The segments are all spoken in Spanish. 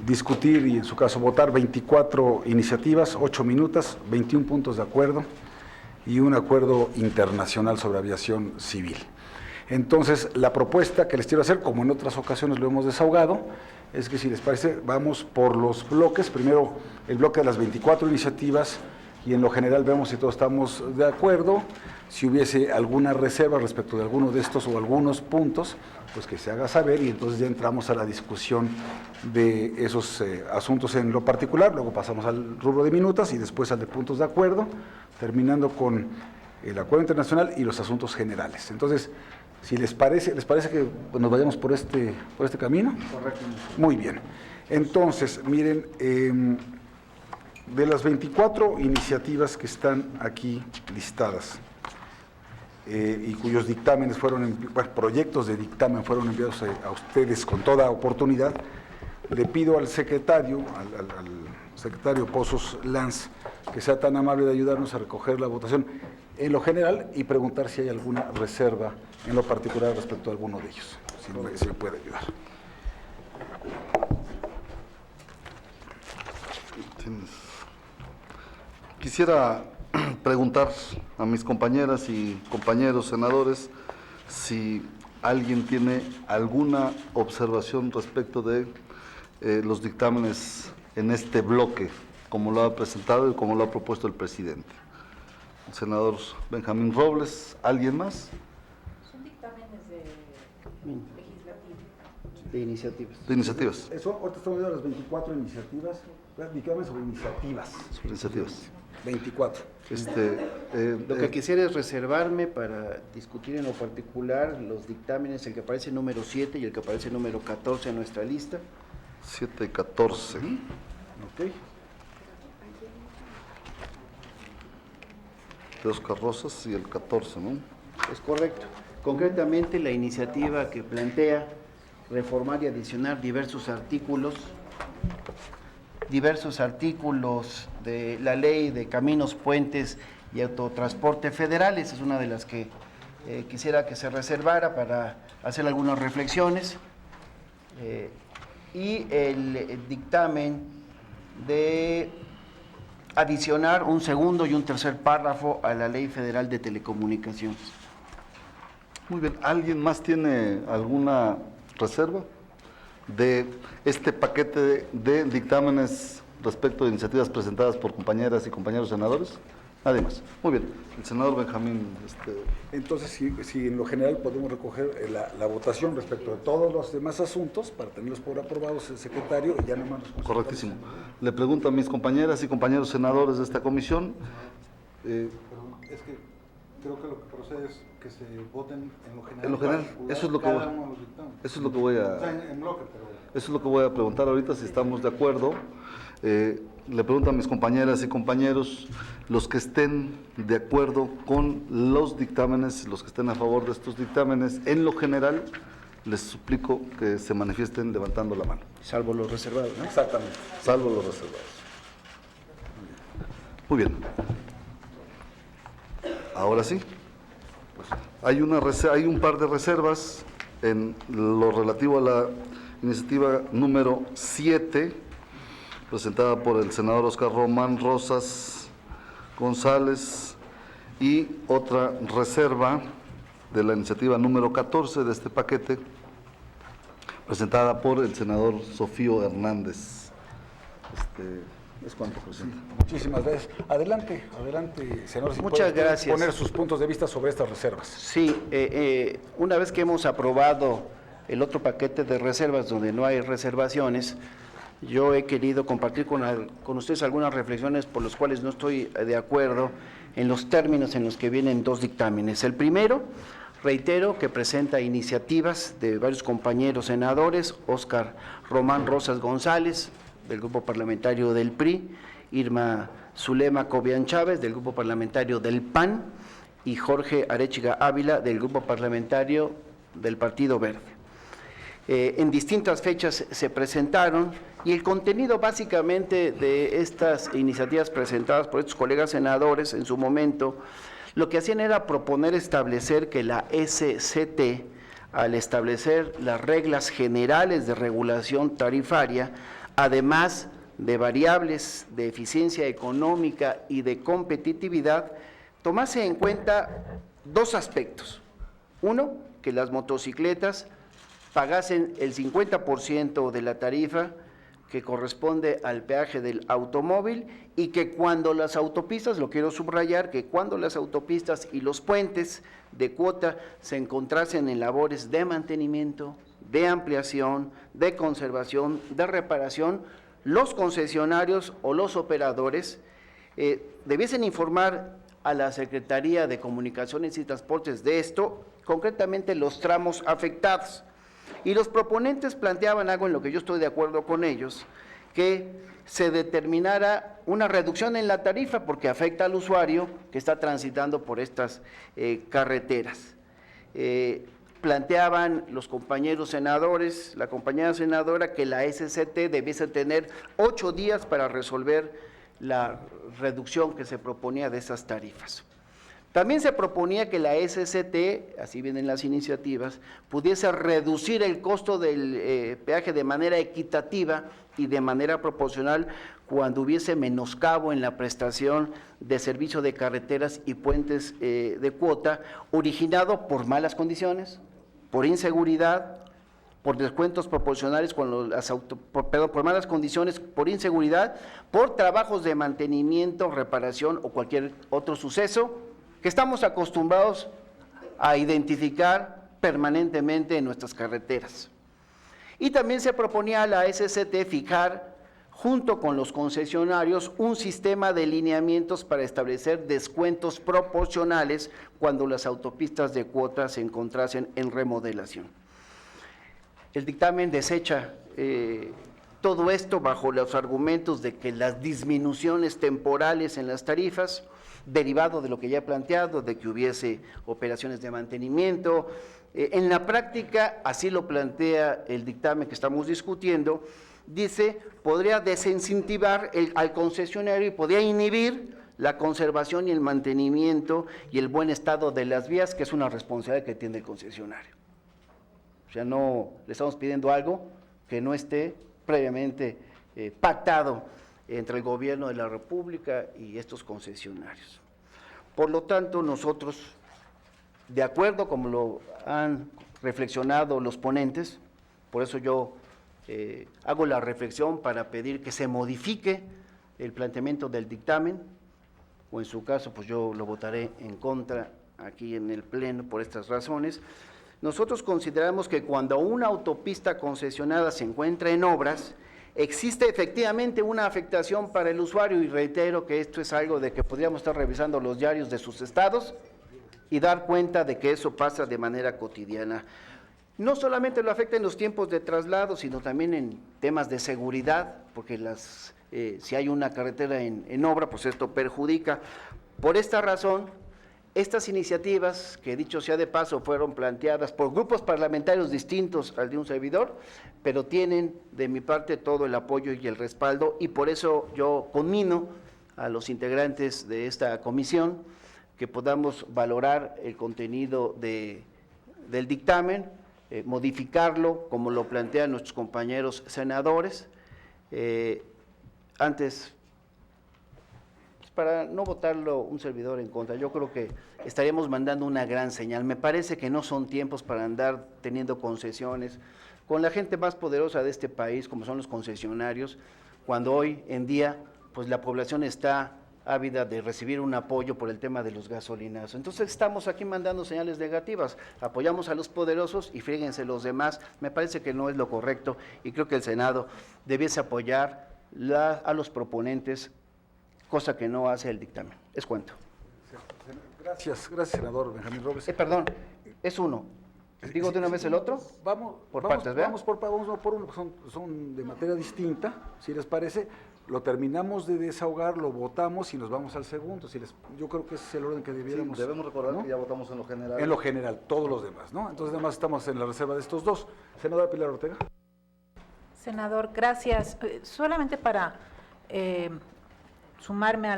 discutir y en su caso votar 24 iniciativas, 8 minutos, 21 puntos de acuerdo y un acuerdo internacional sobre aviación civil. Entonces, la propuesta que les quiero hacer, como en otras ocasiones lo hemos desahogado, es que si les parece, vamos por los bloques. Primero, el bloque de las 24 iniciativas y en lo general vemos si todos estamos de acuerdo. Si hubiese alguna reserva respecto de alguno de estos o algunos puntos, pues que se haga saber y entonces ya entramos a la discusión de esos asuntos en lo particular, luego pasamos al rubro de minutas y después al de puntos de acuerdo, terminando con el acuerdo internacional y los asuntos generales. Entonces, si les parece que nos vayamos por este camino. Correcto. Muy bien. Entonces, miren, de las 24 iniciativas que están aquí listadas, y cuyos dictámenes proyectos de dictamen fueron enviados a ustedes con toda oportunidad, le pido al secretario, al secretario Pozos Lanz, que sea tan amable de ayudarnos a recoger la votación en lo general y preguntar si hay alguna reserva en lo particular respecto a alguno de ellos, si me puede ayudar. Quisiera preguntar a mis compañeras y compañeros senadores si alguien tiene alguna observación respecto de los dictámenes en este bloque, como lo ha presentado y como lo ha propuesto el presidente. El senador Benjamín Robles, ¿alguien más? Son dictámenes legislativos. De iniciativas. De iniciativas. Eso, ahorita estamos viendo las 24 iniciativas, dictámenes sobre iniciativas. Sobre iniciativas. 24. Lo que quisiera es reservarme para discutir en lo particular los dictámenes, el que aparece número 7 y el que aparece número 14 en nuestra lista. 7 y 14. Ok. De Oscar Rosas y el 14, ¿no? Es correcto. Concretamente, la iniciativa que plantea reformar y adicionar diversos artículos de la Ley de Caminos, Puentes y Autotransporte Federales, es una de las que quisiera que se reservara para hacer algunas reflexiones, y el dictamen de adicionar un segundo y un tercer párrafo a la Ley Federal de Telecomunicaciones. Muy bien, ¿alguien más tiene alguna reserva de este paquete de dictámenes respecto de iniciativas presentadas por compañeras y compañeros senadores? Nadie más. Muy bien, el senador Benjamín. Entonces, si en lo general podemos recoger la votación respecto de todos los demás asuntos para tenerlos por aprobados el secretario y ya nomás nos consultamos. Correctísimo. Le pregunto a mis compañeras y compañeros senadores de esta comisión. Pero es que creo que lo que procede es que se voten en lo general. En lo general, eso es lo que voy, eso es lo que voy a, o sea, en bloque, pero... Eso es lo que voy a preguntar ahorita, si estamos de acuerdo. Le pregunto a mis compañeras y compañeros, los que estén de acuerdo con los dictámenes, los que estén a favor de estos dictámenes, en lo general, les suplico que se manifiesten levantando la mano. Salvo los reservados, ¿no? Exactamente. Salvo los reservados. Muy bien. Ahora sí. Hay un par de reservas en lo relativo a la iniciativa número 7, presentada por el senador Oscar Román Rosas González, y otra reserva de la iniciativa número 14 de este paquete, presentada por el senador Sofío Hernández. ¿Es cuánto, presidente? Muchísimas gracias. Adelante, senador. Si Muchas puede gracias. poner sus puntos de vista sobre estas reservas. Sí, una vez que hemos aprobado el otro paquete de reservas donde no hay reservaciones, yo he querido compartir con ustedes algunas reflexiones por las cuales no estoy de acuerdo en los términos en los que vienen dos dictámenes. El primero, reitero que presenta iniciativas de varios compañeros senadores: Oscar Román Rosas González, del Grupo Parlamentario del PRI, Irma Zulema Cobian Chávez, del Grupo Parlamentario del PAN, y Jorge Arechiga Ávila, del Grupo Parlamentario del Partido Verde. En distintas fechas se presentaron, y el contenido básicamente de estas iniciativas presentadas por estos colegas senadores en su momento, lo que hacían era proponer establecer que la SCT, al establecer las reglas generales de regulación tarifaria, además de variables de eficiencia económica y de competitividad, tomase en cuenta dos aspectos. Uno, que las motocicletas pagasen el 50% de la tarifa que corresponde al peaje del automóvil y que cuando las autopistas, lo quiero subrayar, que cuando las autopistas y los puentes de cuota se encontrasen en labores de mantenimiento, de ampliación, de conservación, de reparación, los concesionarios o los operadores debiesen informar a la Secretaría de Comunicaciones y Transportes de esto, concretamente los tramos afectados. Y los proponentes planteaban algo en lo que yo estoy de acuerdo con ellos, que se determinara una reducción en la tarifa porque afecta al usuario que está transitando por estas carreteras. Planteaban los compañeros senadores, la compañera senadora, que la SCT debiese tener 8 días para resolver la reducción que se proponía de esas tarifas. También se proponía que la SCT, así vienen las iniciativas, pudiese reducir el costo del peaje de manera equitativa y de manera proporcional cuando hubiese menoscabo en la prestación de servicio de carreteras y puentes de cuota, originado por malas condiciones, por inseguridad, por descuentos proporcionales por malas condiciones, por inseguridad, por trabajos de mantenimiento, reparación o cualquier otro suceso que estamos acostumbrados a identificar permanentemente en nuestras carreteras. Y también se proponía a la SCT fijar, junto con los concesionarios, un sistema de lineamientos para establecer descuentos proporcionales cuando las autopistas de cuota se encontrasen en remodelación. El dictamen desecha todo esto bajo los argumentos de que las disminuciones temporales en las tarifas, derivado de lo que ya he planteado, de que hubiese operaciones de mantenimiento, en la práctica, así lo plantea el dictamen que estamos discutiendo, dice, podría desincentivar al concesionario y podría inhibir la conservación y el mantenimiento y el buen estado de las vías, que es una responsabilidad que tiene el concesionario. O sea, no le estamos pidiendo algo que no esté previamente pactado entre el gobierno de la República y estos concesionarios. Por lo tanto, nosotros, de acuerdo como lo han reflexionado los ponentes, por eso yo hago la reflexión para pedir que se modifique el planteamiento del dictamen, o en su caso, pues yo lo votaré en contra aquí en el Pleno por estas razones. Nosotros consideramos que cuando una autopista concesionada se encuentra en obras, existe efectivamente una afectación para el usuario, y reitero que esto es algo de que podríamos estar revisando los diarios de sus estados y dar cuenta de que eso pasa de manera cotidiana. No solamente lo afecta en los tiempos de traslado, sino también en temas de seguridad, porque si hay una carretera en obra, pues esto perjudica. Por esta razón, estas iniciativas, que dicho sea de paso, fueron planteadas por grupos parlamentarios distintos al de un servidor, pero tienen de mi parte todo el apoyo y el respaldo, y por eso yo conmino a los integrantes de esta comisión que podamos valorar el contenido del dictamen, modificarlo como lo plantean nuestros compañeros senadores. Antes, para no votarlo un servidor en contra, yo creo que estaríamos mandando una gran señal. Me parece que no son tiempos para andar teniendo concesiones con la gente más poderosa de este país, como son los concesionarios, cuando hoy en día pues la población está ávida de recibir un apoyo por el tema de los gasolinazos. Entonces estamos aquí mandando señales negativas, apoyamos a los poderosos y fríguense los demás. Me parece que no es lo correcto y creo que el Senado debiese apoyar a los proponentes, cosa que no hace el dictamen. Es cuento. Gracias, senador Benjamín Robles. Perdón, es uno. ¿Digo de una vez el otro? Vamos partes, ¿verdad? vamos por uno, son de materia distinta, si les parece. Lo terminamos de desahogar, lo votamos y nos vamos al segundo. Yo creo que ese es el orden que debiéramos. Sí, debemos recordar, ¿no?, que ya votamos en lo general. En lo general, todos los demás, ¿no? Entonces, además estamos en la reserva de estos dos. Senadora Pilar Ortega. Senador, gracias. Solamente para sumarme a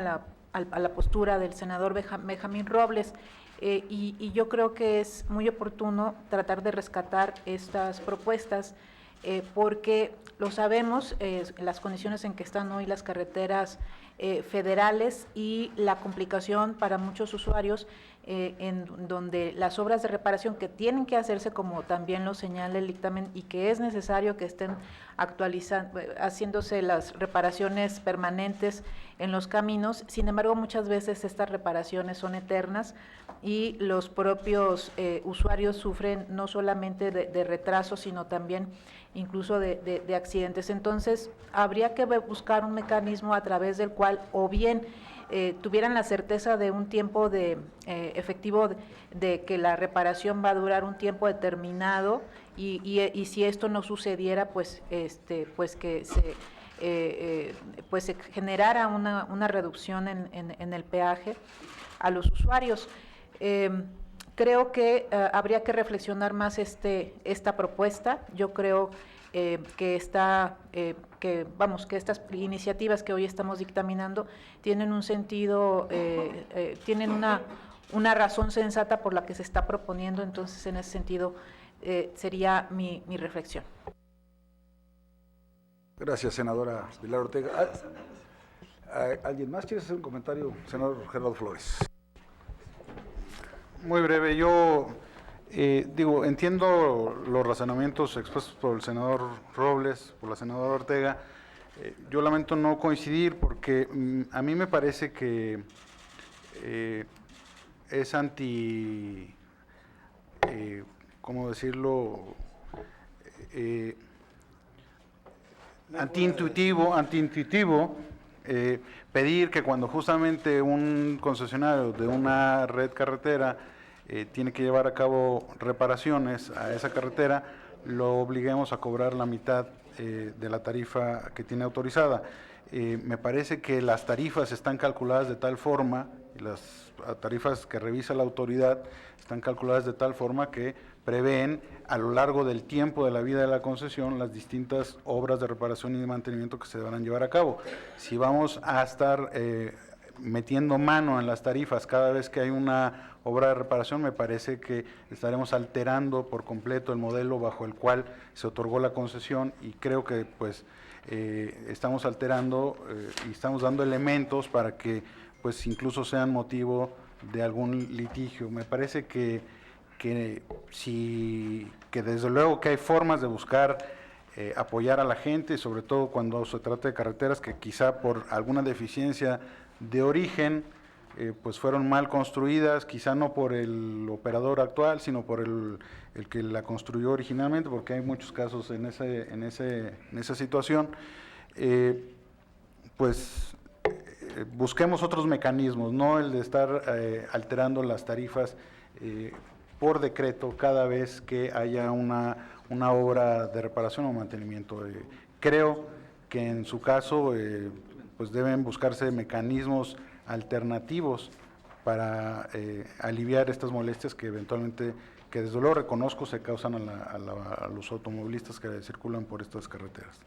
la postura del senador Benjamín Robles, y yo creo que es muy oportuno tratar de rescatar estas propuestas porque lo sabemos, las condiciones en que están hoy las carreteras federales y la complicación para muchos usuarios, en donde las obras de reparación que tienen que hacerse, como también lo señala el dictamen, y que es necesario que estén actualizando, haciéndose las reparaciones permanentes en los caminos. Sin embargo, muchas veces estas reparaciones son eternas y los propios usuarios sufren no solamente de retrasos, sino también incluso de accidentes. Entonces, habría que buscar un mecanismo a través del cual o bien tuvieran la certeza de un tiempo efectivo de que la reparación va a durar un tiempo determinado, y si esto no sucediera, pues que se generara una reducción en el peaje a los usuarios. Creo que habría que reflexionar más esta propuesta. Yo creo que estas iniciativas que hoy estamos dictaminando tienen un sentido, tienen una razón sensata por la que se está proponiendo. Entonces, en ese sentido, sería mi reflexión. Gracias, senadora Pilar Ortega. ¿Alguien más quiere hacer un comentario? Senador Gerardo Flores. Muy breve, yo entiendo los razonamientos expuestos por el senador Robles, por la senadora Ortega. Yo lamento no coincidir porque a mí me parece que es ¿cómo decirlo? Antiintuitivo pedir que cuando justamente un concesionario de una red carretera tiene que llevar a cabo reparaciones a esa carretera, lo obliguemos a cobrar la mitad de la tarifa que tiene autorizada. Me parece que las tarifas están calculadas de tal forma, y las tarifas que revisa la autoridad están calculadas de tal forma que prevén a lo largo del tiempo de la vida de la concesión las distintas obras de reparación y de mantenimiento que se deberán llevar a cabo. Si vamos a estar metiendo mano en las tarifas cada vez que hay una obra de reparación, me parece que estaremos alterando por completo el modelo bajo el cual se otorgó la concesión, y creo que pues estamos alterando y estamos dando elementos para que pues incluso sean motivo de algún litigio. Me parece que desde luego que hay formas de buscar apoyar a la gente, sobre todo cuando se trata de carreteras que quizá por alguna deficiencia de origen pues fueron mal construidas, quizá no por el operador actual, sino por el que la construyó originalmente, porque hay muchos casos en esa situación. Busquemos otros mecanismos, no el de estar alterando las tarifas por decreto cada vez que haya una obra de reparación o mantenimiento. Creo que en su caso pues deben buscarse mecanismos alternativos para aliviar estas molestias que eventualmente, que desde luego reconozco, se causan a los automovilistas que circulan por estas carreteras.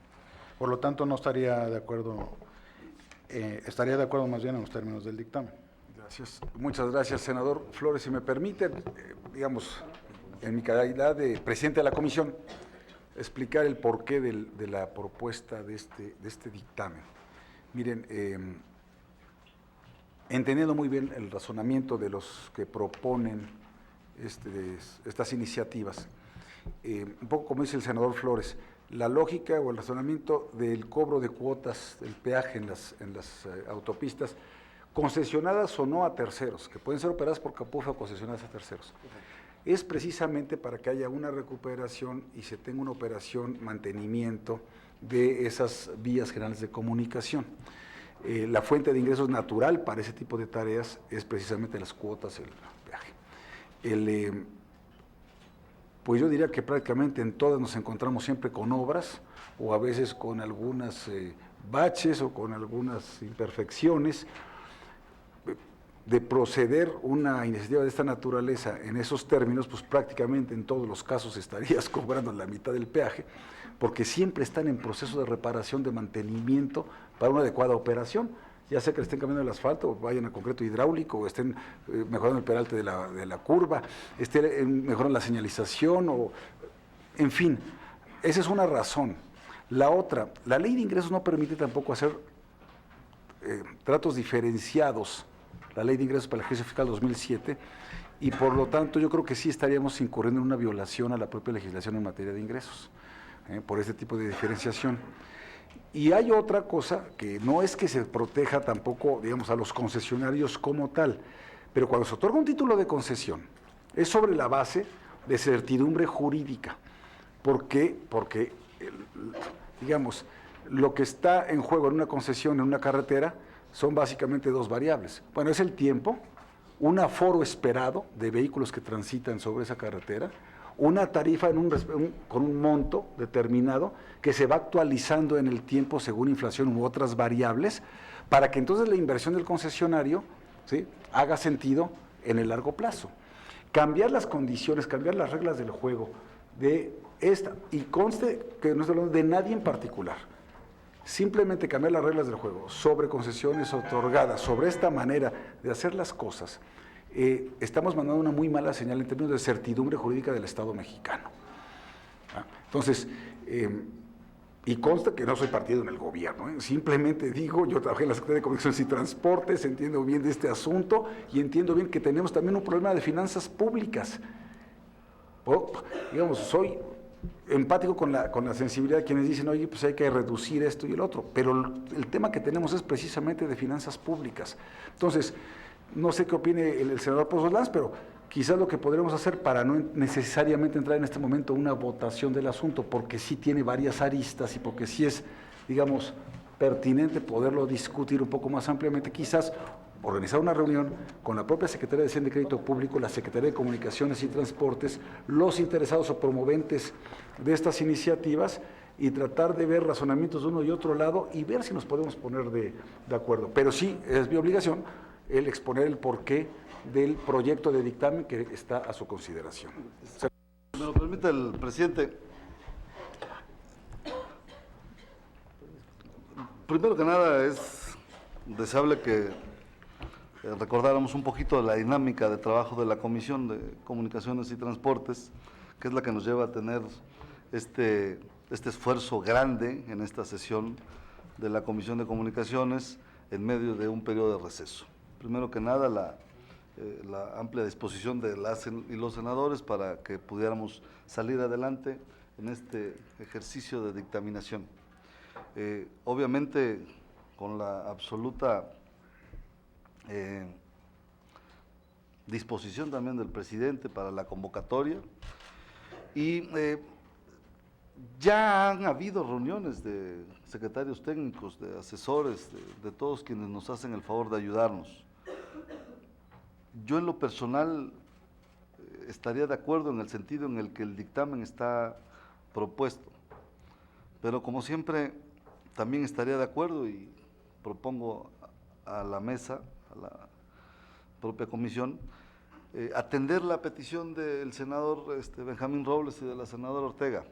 Por lo tanto, no estaría de acuerdo, estaría de acuerdo más bien en los términos del dictamen. Gracias. Muchas gracias, senador Flores. Si me permite, digamos, en mi calidad de presidente de la comisión, explicar el porqué de la propuesta de este dictamen. Miren, entendiendo muy bien el razonamiento de los que proponen estas iniciativas, un poco como dice el senador Flores, la lógica o el razonamiento del cobro de cuotas del peaje en las autopistas, concesionadas o no a terceros, que pueden ser operadas por Capufe o concesionadas a terceros, es precisamente para que haya una recuperación y se tenga una operación, mantenimiento de esas vías generales de comunicación. La fuente de ingresos natural para ese tipo de tareas es precisamente las cuotas, el peaje. Pues yo diría que prácticamente en todas nos encontramos siempre con obras, o a veces con algunas baches o con algunas imperfecciones. De proceder una iniciativa de esta naturaleza en esos términos, pues prácticamente en todos los casos estarías cobrando la mitad del peaje, porque siempre están en proceso de reparación, de mantenimiento para una adecuada operación, ya sea que le estén cambiando el asfalto, o vayan a concreto hidráulico, o estén mejorando el peralte de la curva, estén mejorando la señalización, o en fin, esa es una razón. La otra, la ley de ingresos no permite tampoco hacer tratos diferenciados, la ley de ingresos para el ejercicio fiscal 2007, y por lo tanto yo creo que sí estaríamos incurriendo en una violación a la propia legislación en materia de ingresos, por este tipo de diferenciación. Y hay otra cosa, que no es que se proteja tampoco, digamos, a los concesionarios como tal, pero cuando se otorga un título de concesión, es sobre la base de certidumbre jurídica. ¿Por qué? Porque, digamos, lo que está en juego en una concesión, en una carretera, son básicamente dos variables. Bueno, es el tiempo, un aforo esperado de vehículos que transitan sobre esa carretera, una tarifa con un monto determinado que se va actualizando en el tiempo según inflación u otras variables, para que entonces la inversión del concesionario, ¿sí?, haga sentido en el largo plazo. Cambiar las condiciones, cambiar las reglas del juego de esta, y conste que no estoy hablando de nadie en particular, simplemente cambiar las reglas del juego sobre concesiones otorgadas, sobre esta manera de hacer las cosas, estamos mandando una muy mala señal en términos de certidumbre jurídica del Estado mexicano. Entonces, y consta que no soy partido en el gobierno, simplemente digo, yo trabajé en la Secretaría de Comunicaciones y Transportes, entiendo bien de este asunto y entiendo bien que tenemos también un problema de finanzas públicas. Digamos, soy empático con la sensibilidad de quienes dicen, oye, pues hay que reducir esto y el otro, pero el tema que tenemos es precisamente de finanzas públicas. Entonces, no sé qué opine el senador Pozos Lanz, pero quizás lo que podremos hacer para no necesariamente entrar en este momento a una votación del asunto, porque sí tiene varias aristas y porque sí es, digamos, pertinente poderlo discutir un poco más ampliamente, quizás organizar una reunión con la propia Secretaría de Hacienda y Crédito Público, la Secretaría de Comunicaciones y Transportes, los interesados o promoventes de estas iniciativas y tratar de ver razonamientos de uno y otro lado y ver si nos podemos poner de acuerdo. Pero sí, es mi obligación el exponer el porqué del proyecto de dictamen que está a su consideración. Me lo permite el presidente. Primero que nada, es deseable que recordáramos un poquito de la dinámica de trabajo de la Comisión de Comunicaciones y Transportes, que es la que nos lleva a tener este esfuerzo grande en esta sesión de la Comisión de Comunicaciones en medio de un periodo de receso. Primero que nada, la amplia disposición de las y los senadores para que pudiéramos salir adelante en este ejercicio de dictaminación. Obviamente, con la absoluta disposición también del presidente para la convocatoria, y ya han habido reuniones de secretarios técnicos, de asesores, de todos quienes nos hacen el favor de ayudarnos. Yo en lo personal estaría de acuerdo en el sentido en el que el dictamen está propuesto, pero como siempre también estaría de acuerdo y propongo a la mesa, a la propia comisión, atender la petición del senador Benjamín Robles y de la senadora Ortega.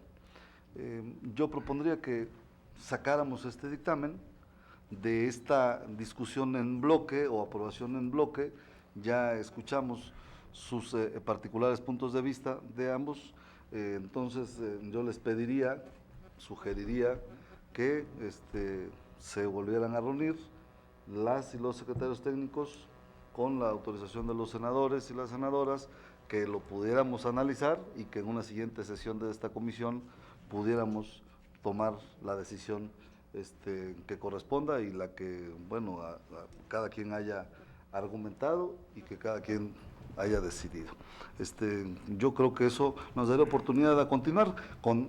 Yo propondría que sacáramos este dictamen de esta discusión en bloque o aprobación en bloque. Ya escuchamos sus particulares puntos de vista de ambos, entonces yo les pediría, sugeriría que se volvieran a reunir las y los secretarios técnicos con la autorización de los senadores y las senadoras, que lo pudiéramos analizar y que en una siguiente sesión de esta comisión pudiéramos tomar la decisión que corresponda y la que, bueno, cada quien haya argumentado y que cada quien haya decidido. Yo creo que eso nos daría oportunidad de continuar con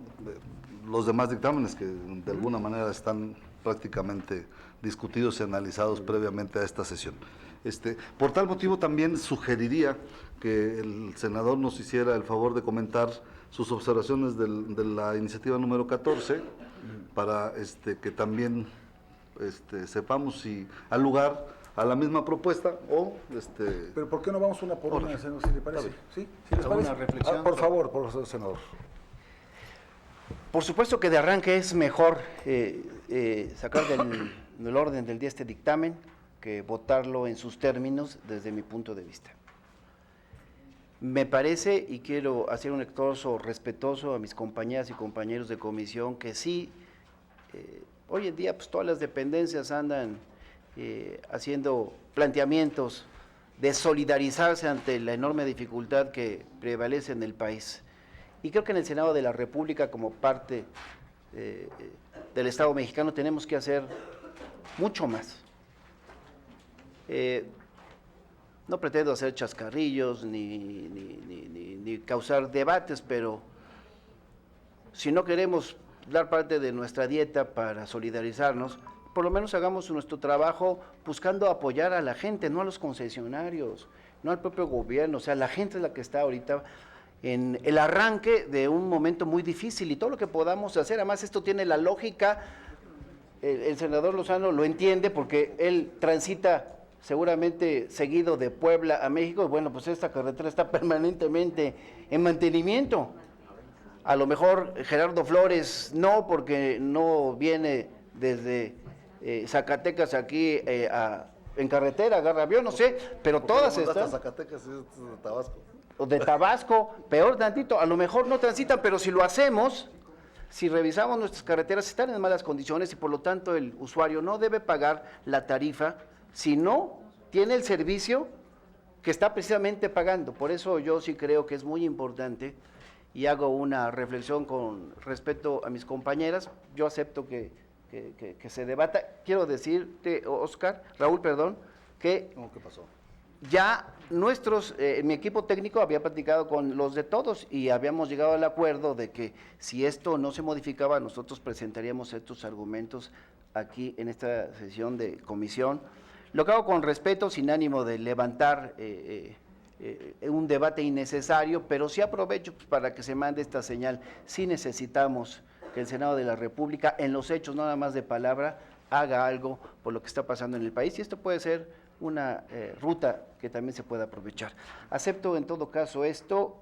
los demás dictámenes que de alguna manera están prácticamente discutidos y analizados previamente a esta sesión. Por tal motivo también sugeriría que el senador nos hiciera el favor de comentar sus observaciones de la iniciativa número 14 para que también sepamos si ha lugar a la misma propuesta o Pero ¿por qué no vamos una por una, senador, si le parece? ¿Sí? ¿Sí les ¿Alguna parece? reflexión? Por favor, profesor senador. Por supuesto que de arranque es mejor sacar del orden del día este dictamen que votarlo en sus términos desde mi punto de vista. Me parece, y quiero hacer un extorso respetuoso a mis compañeras y compañeros de comisión, que sí, hoy en día pues todas las dependencias andan haciendo planteamientos de solidarizarse ante la enorme dificultad que prevalece en el país. Y creo que en el Senado de la República, como parte del Estado mexicano, tenemos que hacer mucho más. No pretendo hacer chascarrillos ni causar debates, pero si no queremos dar parte de nuestra dieta para solidarizarnos, por lo menos hagamos nuestro trabajo buscando apoyar a la gente, no a los concesionarios, no al propio gobierno. O sea, la gente es la que está ahorita en el arranque de un momento muy difícil, y todo lo que podamos hacer, además esto tiene la lógica, el senador Lozano lo entiende porque él transita seguramente seguido de Puebla a México, y bueno, pues esta carretera está permanentemente en mantenimiento. A lo mejor Gerardo Flores no, porque no viene desde Zacatecas aquí en carretera, agarra avión, no sé, pero todas están. Zacatecas es de Tabasco. O de Tabasco, peor tantito, a lo mejor no transitan, pero si lo hacemos, si revisamos nuestras carreteras, están en malas condiciones, y por lo tanto el usuario no debe pagar la tarifa si no tiene el servicio que está precisamente pagando. Por eso yo sí creo que es muy importante, y hago una reflexión con respecto a mis compañeras. Yo acepto que se debata. Quiero decirte, Raúl, perdón, que ¿Qué pasó? ya mi equipo técnico había platicado con los de todos y habíamos llegado al acuerdo de que si esto no se modificaba, nosotros presentaríamos estos argumentos aquí en esta sesión de comisión. Lo que hago con respeto, sin ánimo de levantar un debate innecesario, pero sí aprovecho pues, para que se mande esta señal. Sí necesitamos que el Senado de la República, en los hechos, no nada más de palabra, haga algo por lo que está pasando en el país, y esto puede ser una ruta que también se puede aprovechar. Acepto en todo caso esto,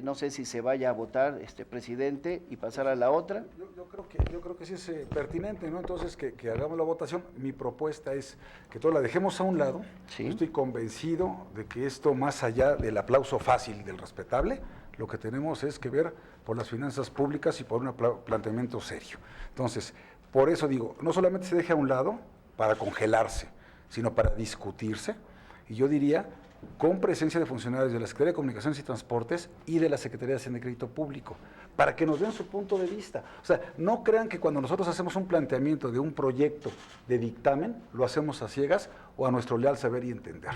no sé si se vaya a votar, presidente, y pasar a la otra. Yo creo que sí es pertinente, ¿no? Entonces, que hagamos la votación. Mi propuesta es que todos la dejemos a un lado. Sí. Yo estoy convencido de que esto, más allá del aplauso fácil del respetable, lo que tenemos es que ver por las finanzas públicas y por un planteamiento serio. Entonces, por eso digo, no solamente se deje a un lado para congelarse, sino para discutirse, y yo diría, con presencia de funcionarios de la Secretaría de Comunicaciones y Transportes y de la Secretaría de Hacienda y Crédito Público, para que nos den su punto de vista. O sea, no crean que cuando nosotros hacemos un planteamiento de un proyecto de dictamen, lo hacemos a ciegas o a nuestro leal saber y entender.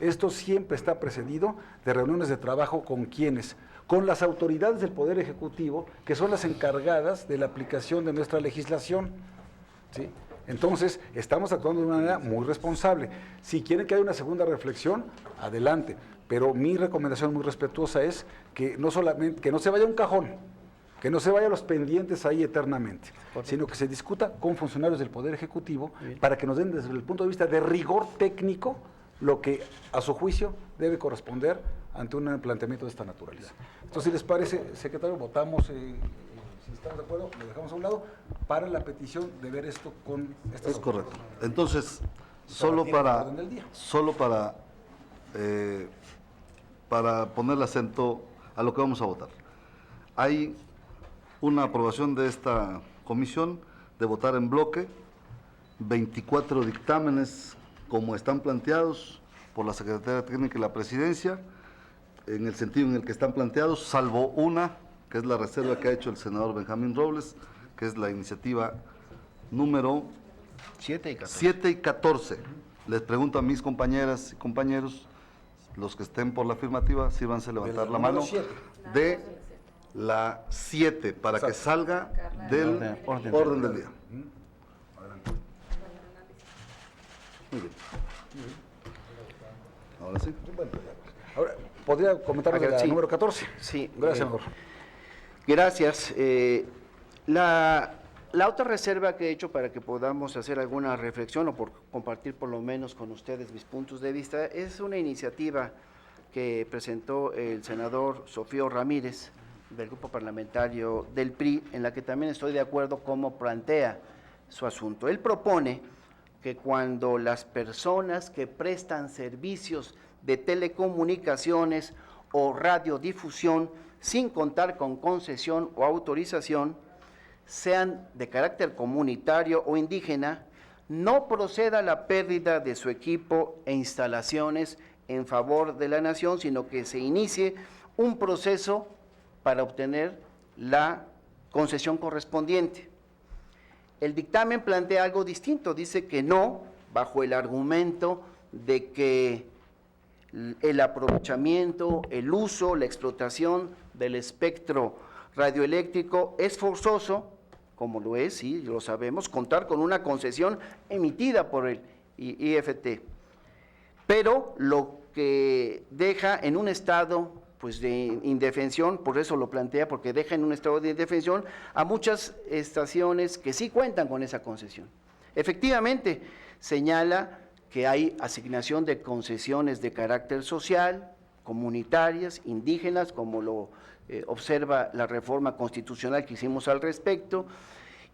Esto siempre está precedido de reuniones de trabajo con quienes, con las autoridades del Poder Ejecutivo, que son las encargadas de la aplicación de nuestra legislación, ¿sí? Entonces, estamos actuando de una manera muy responsable. Si quieren que haya una segunda reflexión, adelante, pero mi recomendación muy respetuosa es que no solamente, que no se vaya a un cajón, que no se vaya a los pendientes ahí eternamente, sino que se discuta con funcionarios del Poder Ejecutivo para que nos den desde el punto de vista de rigor técnico lo que a su juicio debe corresponder ante un planteamiento de esta naturaleza. Entonces, si les parece, secretario, votamos, si estamos de acuerdo, lo dejamos a un lado para la petición de ver esto con estas Es correcto. autoridades. Entonces, Para tirar el orden del día. solo para ponerle acento a lo que vamos a votar. Hay una aprobación de esta comisión de votar en bloque 24 dictámenes como están planteados por la Secretaría Técnica y la Presidencia, en el sentido en el que están planteados, salvo una, que es la reserva que ha hecho el senador Benjamín Robles, que es la iniciativa número 7 y 14. 7 y 14. Les pregunto a mis compañeras y compañeros, los que estén por la afirmativa, sírvanse levantar la mano, de la 7, para que salga del orden del día. Muy bien. Ahora sí. Ahora, ¿podría comentar de la Sí. número 14? Sí. Gracias, senador. Gracias. La otra reserva que he hecho para que podamos hacer alguna reflexión o por compartir por lo menos con ustedes mis puntos de vista es una iniciativa que presentó el senador Sofío Ramírez del grupo parlamentario del PRI, en la que también estoy de acuerdo cómo plantea su asunto. Él propone que cuando las personas que prestan servicios de telecomunicaciones o radiodifusión sin contar con concesión o autorización, sean de carácter comunitario o indígena, no proceda la pérdida de su equipo e instalaciones en favor de la nación, sino que se inicie un proceso para obtener la concesión correspondiente. El dictamen plantea algo distinto, dice que no, bajo el argumento de que el aprovechamiento, el uso, la explotación del espectro radioeléctrico es forzoso, como lo es, sí, lo sabemos, contar con una concesión emitida por el IFT, pero lo que deja en un estado pues de indefensión, por eso lo plantea, porque deja en un estado de indefensión a muchas estaciones que sí cuentan con esa concesión. Efectivamente, señala que hay asignación de concesiones de carácter social, comunitarias, indígenas, como lo observa la reforma constitucional que hicimos al respecto,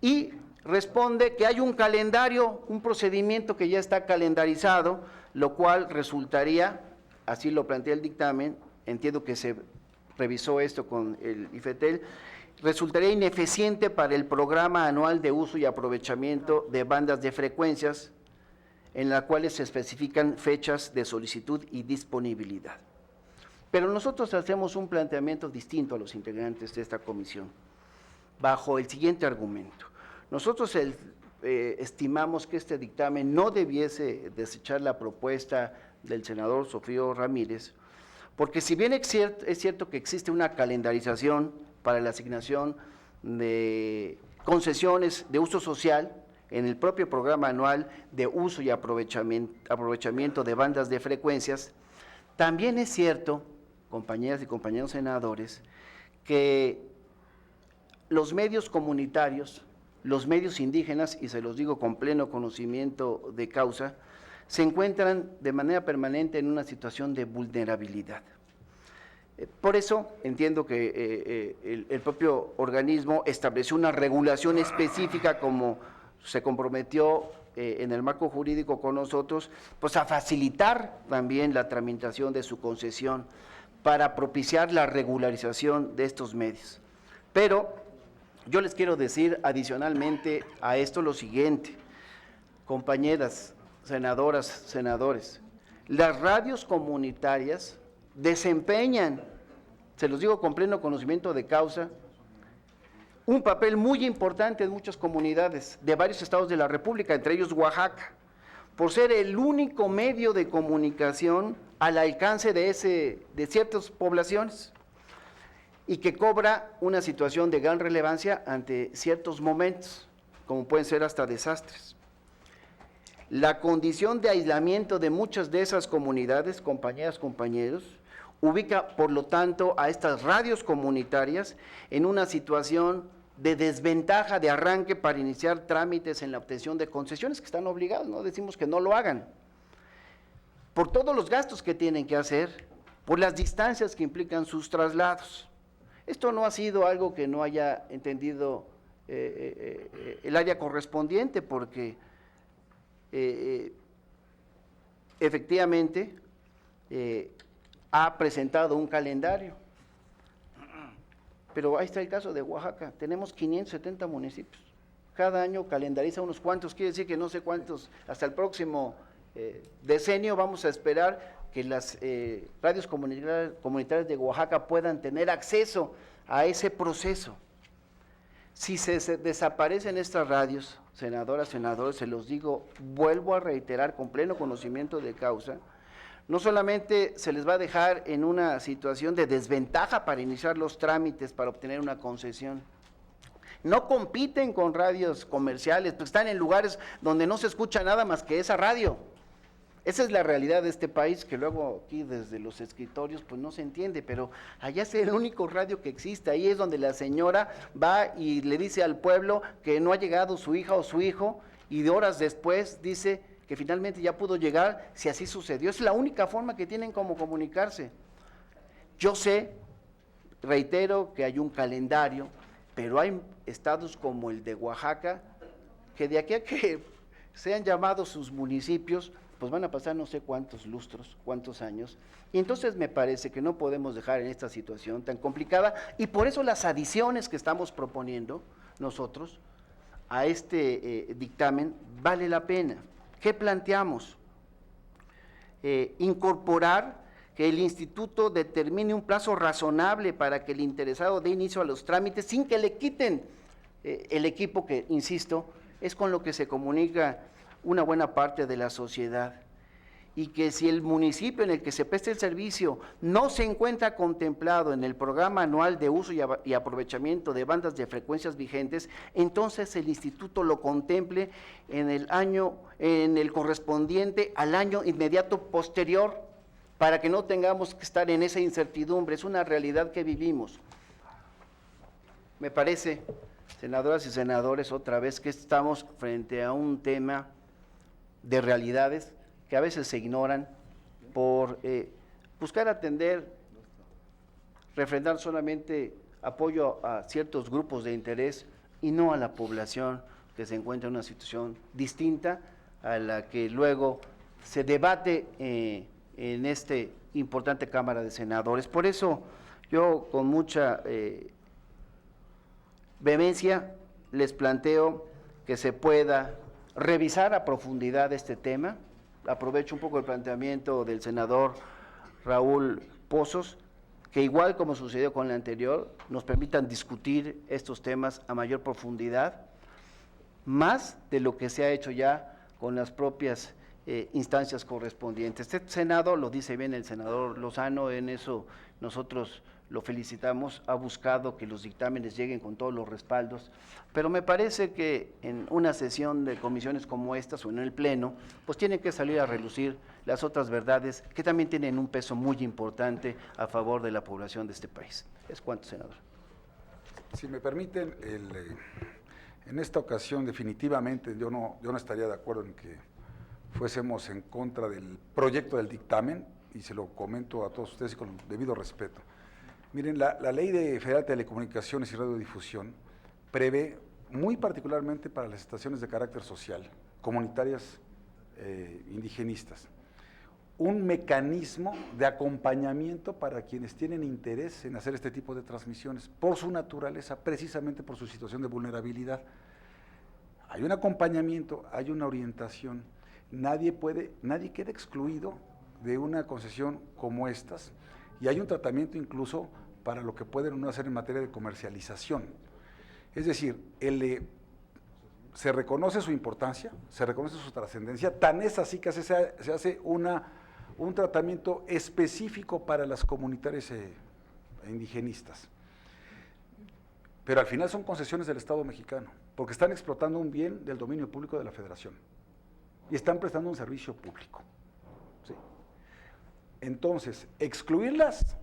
y responde que hay un calendario, un procedimiento que ya está calendarizado, lo cual resultaría, así lo plantea el dictamen, entiendo que se revisó esto con el IFETEL, resultaría ineficiente para el programa anual de uso y aprovechamiento de bandas de frecuencias, en las cuales se especifican fechas de solicitud y disponibilidad. Pero nosotros hacemos un planteamiento distinto a los integrantes de esta comisión, bajo el siguiente argumento. Nosotros estimamos que este dictamen no debiese desechar la propuesta del senador Sofío Ramírez, porque si bien es cierto que existe una calendarización para la asignación de concesiones de uso social en el propio programa anual de uso y aprovechamiento de bandas de frecuencias, también es cierto, compañeras y compañeros senadores, que los medios comunitarios, los medios indígenas, y se los digo con pleno conocimiento de causa, se encuentran de manera permanente en una situación de vulnerabilidad. Por eso entiendo que el propio organismo estableció una regulación específica, como se comprometió en el marco jurídico con nosotros, pues a facilitar también la tramitación de su concesión para propiciar la regularización de estos medios. Pero yo les quiero decir adicionalmente a esto lo siguiente, compañeras, senadoras, senadores, las radios comunitarias desempeñan, se los digo con pleno conocimiento de causa, un papel muy importante en muchas comunidades de varios estados de la República, entre ellos Oaxaca, por ser el único medio de comunicación al alcance de ciertas poblaciones y que cobra una situación de gran relevancia ante ciertos momentos, como pueden ser hasta desastres. La condición de aislamiento de muchas de esas comunidades, compañeras, compañeros, ubica, por lo tanto, a estas radios comunitarias en una situación de desventaja de arranque para iniciar trámites en la obtención de concesiones, que están obligados, no decimos que no lo hagan, por todos los gastos que tienen que hacer, por las distancias que implican sus traslados. Esto no ha sido algo que no haya entendido el área correspondiente, porque efectivamente ha presentado un calendario, pero ahí está el caso de Oaxaca, tenemos 570 municipios, cada año calendariza unos cuantos, quiere decir que no sé cuántos, hasta el próximo decenio vamos a esperar que las radios comunitarias de Oaxaca puedan tener acceso a ese proceso. Si se desaparecen estas radios, senadoras, senadores, se los digo, vuelvo a reiterar con pleno conocimiento de causa, no solamente se les va a dejar en una situación de desventaja para iniciar los trámites para obtener una concesión, no compiten con radios comerciales, pues están en lugares donde no se escucha nada más que esa radio. Esa es la realidad de este país, que luego aquí desde los escritorios pues no se entiende, pero allá es el único radio que existe, ahí es donde la señora va y le dice al pueblo que no ha llegado su hija o su hijo, y de horas después dice que finalmente ya pudo llegar, si así sucedió. Es la única forma que tienen como comunicarse. Yo sé, reitero, que hay un calendario, pero hay estados como el de Oaxaca, que de aquí a que sean llamados sus municipios, pues van a pasar no sé cuántos lustros, cuántos años, y entonces me parece que no podemos dejar en esta situación tan complicada, y por eso las adiciones que estamos proponiendo nosotros a este dictamen vale la pena. ¿Qué planteamos? Incorporar que el instituto determine un plazo razonable para que el interesado dé inicio a los trámites sin que le quiten el equipo que, insisto, es con lo que se comunica una buena parte de la sociedad, y que si el municipio en el que se preste el servicio no se encuentra contemplado en el programa anual de uso y aprovechamiento de bandas de frecuencias vigentes, entonces el instituto lo contemple en el correspondiente al año inmediato posterior, para que no tengamos que estar en esa incertidumbre. Es una realidad que vivimos. Me parece, senadoras y senadores, otra vez que estamos frente a un tema de realidades que a veces se ignoran por buscar atender, refrendar solamente apoyo a ciertos grupos de interés y no a la población que se encuentra en una situación distinta a la que luego se debate en esta importante Cámara de Senadores. Por eso yo con mucha vehemencia les planteo que se pueda revisar a profundidad este tema. Aprovecho un poco el planteamiento del senador Raúl Pozos, que igual como sucedió con la anterior, nos permitan discutir estos temas a mayor profundidad, más de lo que se ha hecho ya con las propias instancias correspondientes. Este Senado, lo dice bien el senador Lozano, en eso nosotros lo felicitamos, ha buscado que los dictámenes lleguen con todos los respaldos, pero me parece que en una sesión de comisiones como estas o en el Pleno, pues tienen que salir a relucir las otras verdades que también tienen un peso muy importante a favor de la población de este país. Es cuanto, senador. Si me permiten, en esta ocasión definitivamente yo no estaría de acuerdo en que fuésemos en contra del proyecto del dictamen, y se lo comento a todos ustedes con debido respeto. Miren, la Ley Federal de Telecomunicaciones y Radiodifusión prevé, muy particularmente para las estaciones de carácter social, comunitarias indigenistas, un mecanismo de acompañamiento para quienes tienen interés en hacer este tipo de transmisiones, por su naturaleza, precisamente por su situación de vulnerabilidad. Hay un acompañamiento, hay una orientación, nadie queda excluido de una concesión como estas, y hay un tratamiento incluso para lo que pueden uno hacer en materia de comercialización. Es decir, se reconoce su importancia, se reconoce su trascendencia, tan es así que se hace un tratamiento específico para las comunitarias indigenistas. Pero al final son concesiones del Estado mexicano, porque están explotando un bien del dominio público de la Federación y están prestando un servicio público. ¿Sí? Entonces, excluirlas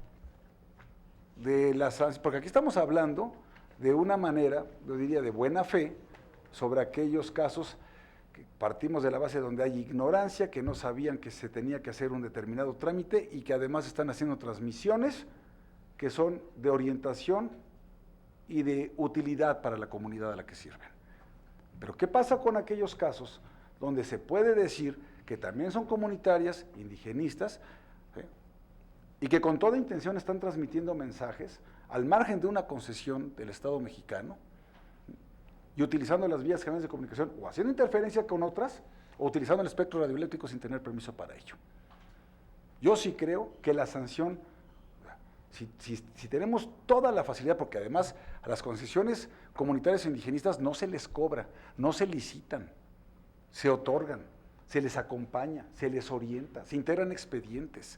de las, porque aquí estamos hablando de una manera, yo diría, de buena fe, sobre aquellos casos que partimos de la base donde hay ignorancia, que no sabían que se tenía que hacer un determinado trámite y que además están haciendo transmisiones que son de orientación y de utilidad para la comunidad a la que sirven. Pero ¿qué pasa con aquellos casos donde se puede decir que también son comunitarias, indigenistas, y que con toda intención están transmitiendo mensajes al margen de una concesión del Estado mexicano y utilizando las vías generales de comunicación o haciendo interferencia con otras o utilizando el espectro radioeléctrico sin tener permiso para ello? Yo sí creo que la sanción, si tenemos toda la facilidad, porque además a las concesiones comunitarias e indigenistas no se les cobra, no se licitan, se otorgan, se les acompaña, se les orienta, se integran expedientes.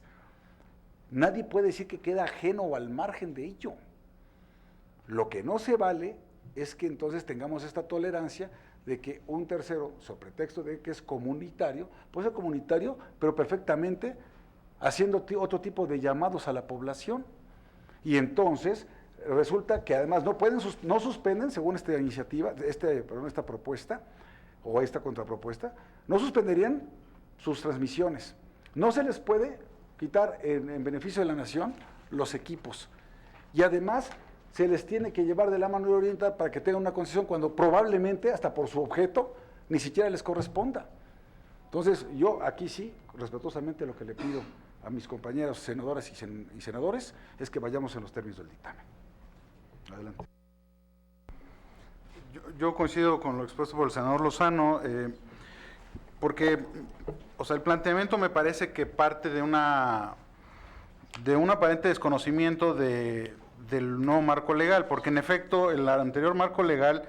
Nadie puede decir que queda ajeno o al margen de ello. Lo que no se vale es que entonces tengamos esta tolerancia de que un tercero, sobre pretexto de que es comunitario, puede ser comunitario, pero perfectamente haciendo otro tipo de llamados a la población. Y entonces resulta que además no suspenden, según esta iniciativa, esta propuesta, o esta contrapropuesta, no suspenderían sus transmisiones. No se les puede quitar en beneficio de la nación los equipos. Y además se les tiene que llevar de la mano y orientar para que tengan una concesión cuando probablemente, hasta por su objeto, ni siquiera les corresponda. Entonces, yo aquí sí, respetuosamente lo que le pido a mis compañeros senadoras y senadores es que vayamos en los términos del dictamen. Adelante. Yo coincido con lo expuesto por el senador Lozano, porque, o sea, el planteamiento me parece que parte de un aparente desconocimiento del nuevo marco legal, porque en efecto el anterior marco legal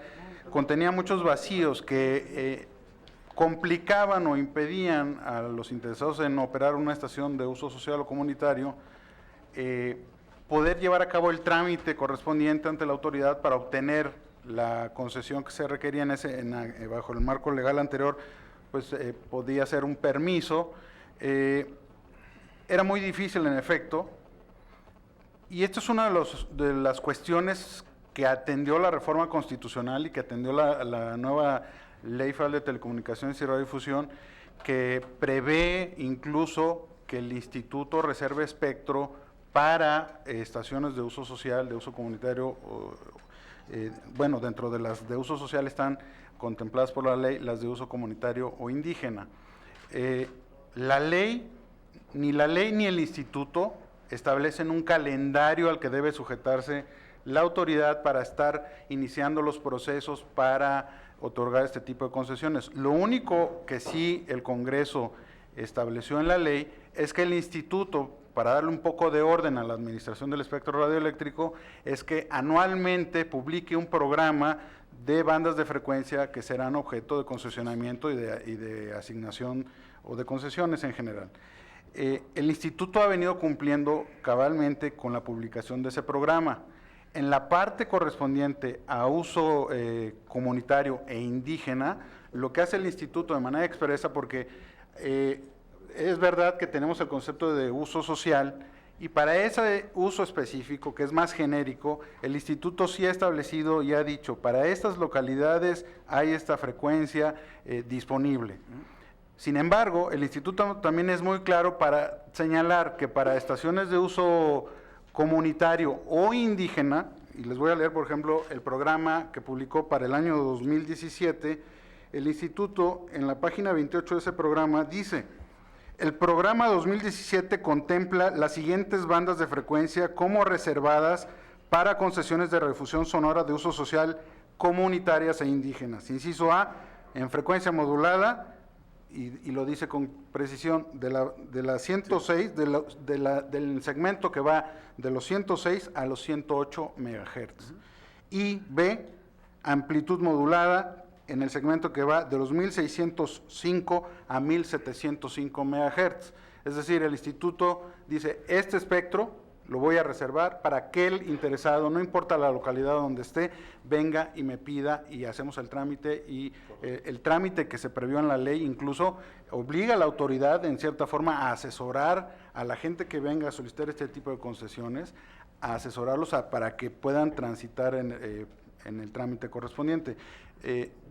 contenía muchos vacíos que complicaban o impedían a los interesados en operar una estación de uso social o comunitario poder llevar a cabo el trámite correspondiente ante la autoridad para obtener la concesión que se requería bajo el marco legal anterior. Pues podía ser un permiso. Era muy difícil en efecto, y esto es una de las cuestiones que atendió la reforma constitucional y que atendió la nueva Ley Federal de Telecomunicaciones y Radiodifusión, que prevé incluso que el instituto reserve espectro para estaciones de uso social, de uso comunitario. Bueno, dentro de las de uso social están contempladas por la ley las de uso comunitario o indígena. Ni la ley ni el instituto establecen un calendario al que debe sujetarse la autoridad para estar iniciando los procesos para otorgar este tipo de concesiones. Lo único que sí el Congreso estableció en la ley es que el instituto, para darle un poco de orden a la administración del espectro radioeléctrico, es que anualmente publique un programa de bandas de frecuencia que serán objeto de concesionamiento y de asignación o de concesiones en general. El instituto ha venido cumpliendo cabalmente con la publicación de ese programa. En la parte correspondiente a uso comunitario e indígena, lo que hace el instituto de manera expresa, porque es verdad que tenemos el concepto de uso social, y para ese uso específico, que es más genérico, el instituto sí ha establecido y ha dicho, para estas localidades hay esta frecuencia disponible. Sin embargo, el instituto también es muy claro para señalar que para estaciones de uso comunitario o indígena, y les voy a leer, por ejemplo, el programa que publicó para el año 2017, el instituto, en la página 28 de ese programa, dice: el programa 2017 contempla las siguientes bandas de frecuencia como reservadas para concesiones de radiodifusión sonora de uso social comunitarias e indígenas. Inciso A, en frecuencia modulada, y lo dice con precisión, de la 106, del segmento que va de los 106 a los 108 MHz. Y B, amplitud modulada, en el segmento que va de los 1605 a 1705 MHz. Es decir, el instituto dice, este espectro lo voy a reservar para aquel interesado, no importa la localidad donde esté, venga y me pida y hacemos el trámite, y el trámite que se previó en la ley incluso obliga a la autoridad en cierta forma a asesorar a la gente que venga a solicitar este tipo de concesiones, a asesorarlos para que puedan transitar en el trámite correspondiente.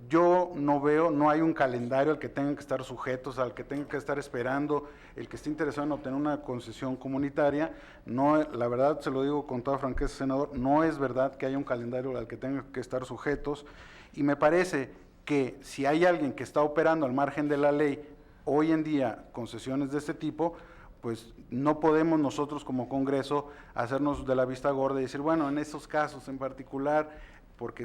Yo no hay un calendario al que tengan que estar sujetos, al que tengan que estar esperando el que esté interesado en obtener una concesión comunitaria. No, la verdad, se lo digo con toda franqueza, senador, no es verdad que haya un calendario al que tengan que estar sujetos, y me parece que si hay alguien que está operando al margen de la ley hoy en día concesiones de este tipo, pues no podemos nosotros como Congreso hacernos de la vista gorda y decir, bueno, en estos casos en particular, porque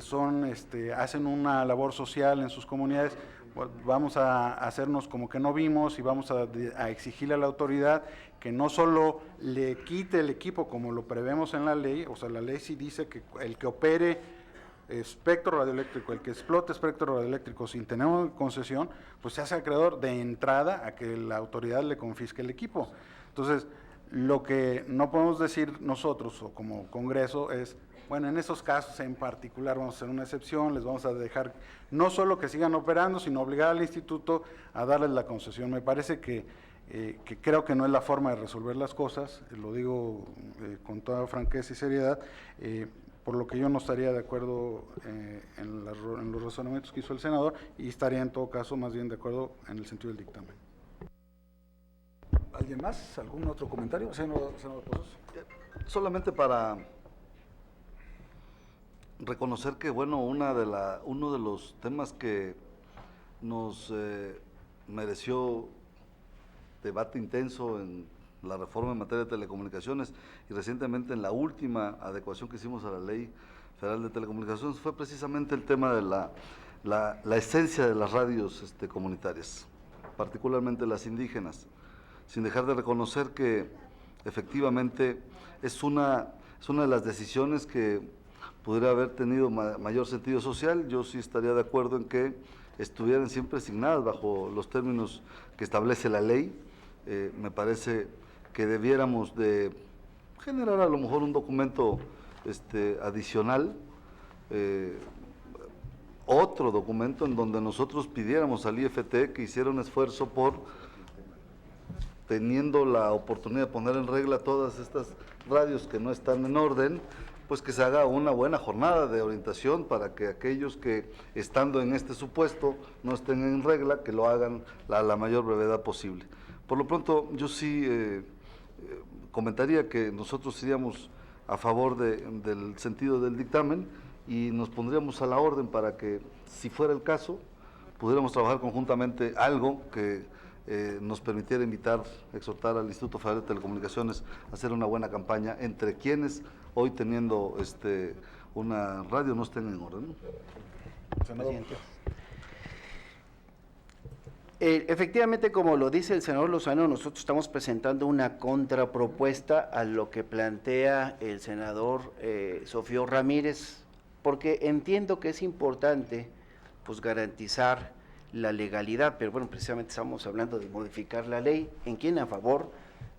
hacen una labor social en sus comunidades, pues vamos a hacernos como que no vimos y vamos a exigirle a la autoridad que no solo le quite el equipo como lo prevemos en la ley, o sea, la ley sí dice que el que opere espectro radioeléctrico, el que explote espectro radioeléctrico sin tener una concesión, pues se hace acreedor de entrada a que la autoridad le confisque el equipo. Entonces, lo que no podemos decir nosotros o como Congreso es, bueno, en esos casos en particular vamos a hacer una excepción, les vamos a dejar no solo que sigan operando, sino obligar al instituto a darles la concesión. Me parece que creo que no es la forma de resolver las cosas, lo digo con toda franqueza y seriedad, por lo que yo no estaría de acuerdo en los razonamientos que hizo el senador, y estaría en todo caso más bien de acuerdo en el sentido del dictamen. ¿Alguien más? ¿Algún otro comentario? Senador Pozos. Solamente para reconocer que, bueno, uno de los temas que nos mereció debate intenso en la reforma en materia de telecomunicaciones y recientemente en la última adecuación que hicimos a la Ley Federal de Telecomunicaciones fue precisamente el tema de la esencia de las radios comunitarias, particularmente las indígenas, sin dejar de reconocer que efectivamente es una de las decisiones que pudiera haber tenido mayor sentido social. Yo sí estaría de acuerdo en que estuvieran siempre asignadas bajo los términos que establece la ley. Me parece que debiéramos de generar a lo mejor un documento adicional, otro documento en donde nosotros pidiéramos al IFT que hiciera un esfuerzo por, teniendo la oportunidad de poner en regla todas estas radios que no están en orden, pues que se haga una buena jornada de orientación para que aquellos que, estando en este supuesto, no estén en regla, que lo hagan a la mayor brevedad posible. Por lo pronto, yo sí comentaría que nosotros iríamos a favor del sentido del dictamen y nos pondríamos a la orden para que, si fuera el caso, pudiéramos trabajar conjuntamente algo que nos permitiera exhortar al Instituto Federal de Telecomunicaciones a hacer una buena campaña entre quienes hoy teniendo una radio no estén en orden, ¿no? Presidente. Efectivamente, como lo dice el senador Lozano, nosotros estamos presentando una contrapropuesta a lo que plantea el senador Sofío Ramírez, porque entiendo que es importante pues garantizar la legalidad, pero bueno, precisamente estamos hablando de modificar la ley, en quien a favor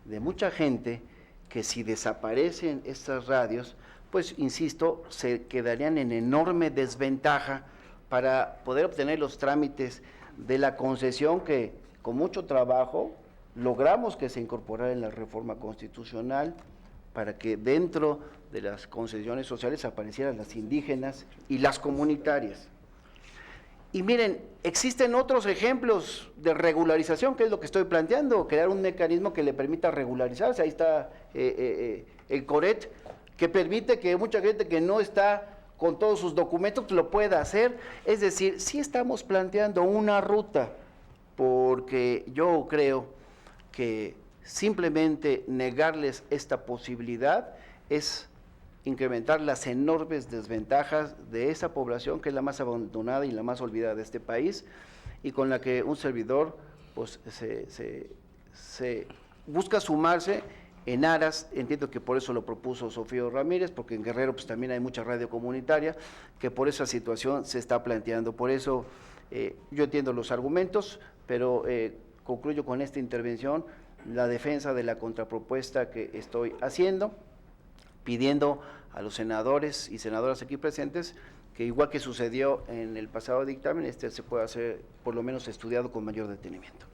de mucha gente que si desaparecen estas radios, pues insisto, se quedarían en enorme desventaja para poder obtener los trámites de la concesión que con mucho trabajo logramos que se incorporara en la reforma constitucional para que dentro de las concesiones sociales aparecieran las indígenas y las comunitarias. Y miren, existen otros ejemplos de regularización, que es lo que estoy planteando, crear un mecanismo que le permita regularizarse. Ahí está el CORET, que permite que mucha gente que no está con todos sus documentos lo pueda hacer. Es decir, sí estamos planteando una ruta, porque yo creo que simplemente negarles esta posibilidad es incrementar las enormes desventajas de esa población que es la más abandonada y la más olvidada de este país y con la que un servidor pues se busca sumarse en aras. Entiendo que por eso lo propuso Sofío Ramírez, porque en Guerrero pues también hay mucha radio comunitaria, que por esa situación se está planteando. Por eso yo entiendo los argumentos, pero concluyo con esta intervención la defensa de la contrapropuesta que estoy haciendo, pidiendo a los senadores y senadoras aquí presentes que igual que sucedió en el pasado dictamen, se pueda hacer por lo menos estudiado con mayor detenimiento.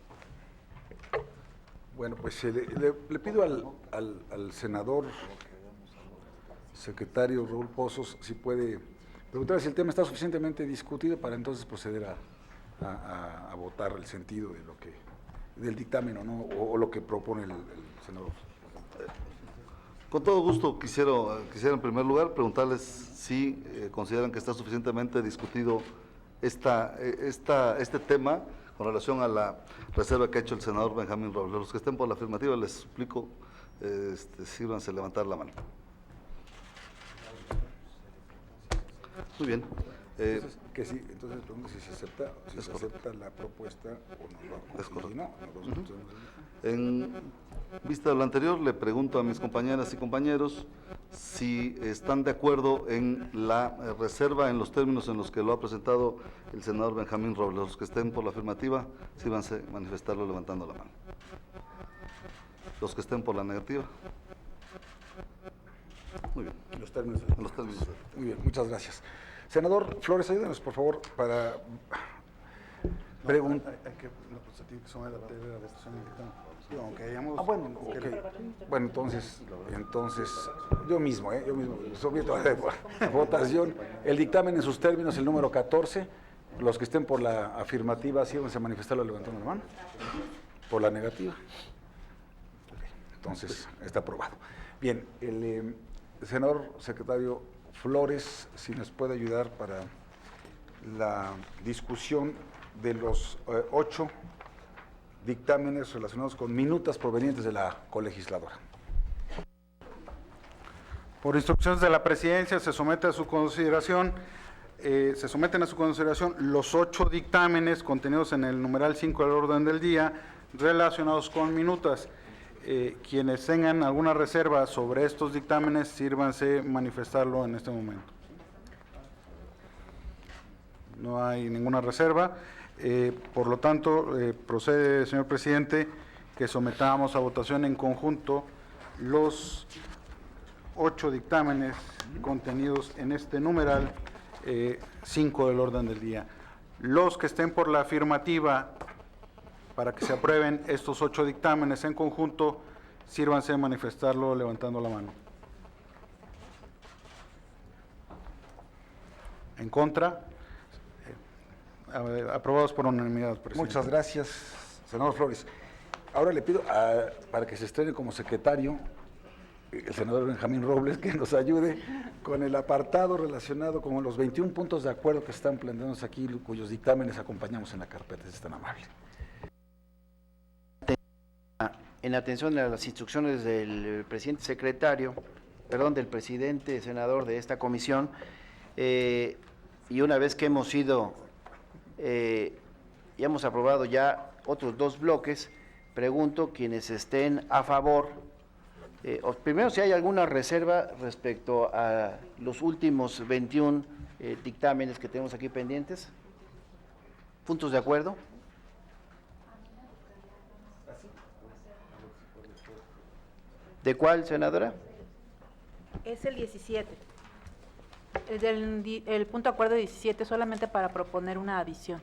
Bueno, pues le pido al senador secretario Raúl Pozos si puede preguntar si el tema está suficientemente discutido para entonces proceder a votar el sentido de del dictamen o no, o lo que propone el senador. Con todo gusto quisiera en primer lugar preguntarles si consideran que está suficientemente discutido este tema con relación a la reserva que ha hecho el senador Benjamín Robles. Los que estén por la afirmativa les suplico, sírvanse levantar la mano. Muy bien. Entonces, que sí, entonces pregunto si se acepta la propuesta o no. Es correcto. Si no, En vista de lo anterior, le pregunto a mis compañeras y compañeros si están de acuerdo en la reserva en los términos en los que lo ha presentado el senador Benjamín Robles. Los que estén por la afirmativa, sírvanse manifestarlo levantando la mano. Los que estén por la negativa. Muy bien. En los términos. En los términos. Muy bien, muchas gracias. Senador Flores, ayúdanos, por favor, para preguntar. Hay que que son de la votación del dictamen. Aunque hayamos... Bueno, okay. Bueno, entonces, yo mismo someto a votación el dictamen en sus términos, el número 14. Los que estén por la afirmativa, síganse a manifestarlo levantando la mano. Por la negativa. Entonces, está aprobado. Bien, el senador secretario Flores, si nos puede ayudar para la discusión de los 8 dictámenes relacionados con minutas provenientes de la colegisladora. Por instrucciones de la presidencia se someten a su consideración los 8 dictámenes contenidos en el numeral 5 del orden del día relacionados con minutas. Quienes tengan alguna reserva sobre estos dictámenes, sírvanse manifestarlo en este momento. No hay ninguna reserva. Por lo tanto, procede, señor presidente, que sometamos a votación en conjunto los 8 dictámenes contenidos en este numeral 5 del orden del día. Los que estén por la afirmativa para que se aprueben estos 8 dictámenes en conjunto, sírvanse a manifestarlo levantando la mano. En contra, aprobados por unanimidad, presidente. Muchas gracias, senador Flores. Ahora le pido para que se estrene como secretario el senador Benjamín Robles, que nos ayude con el apartado relacionado con los 21 puntos de acuerdo que están planteados aquí, cuyos dictámenes acompañamos en la carpeta, si es tan amable. En atención a las instrucciones del presidente del presidente senador de esta comisión, y una vez que hemos sido y hemos aprobado ya otros 2 bloques, pregunto quienes estén a favor, primero si hay alguna reserva respecto a los últimos 21 dictámenes que tenemos aquí pendientes. ¿Puntos de acuerdo? ¿De cuál, senadora? Es el 17. El punto de acuerdo 17 solamente para proponer una adición.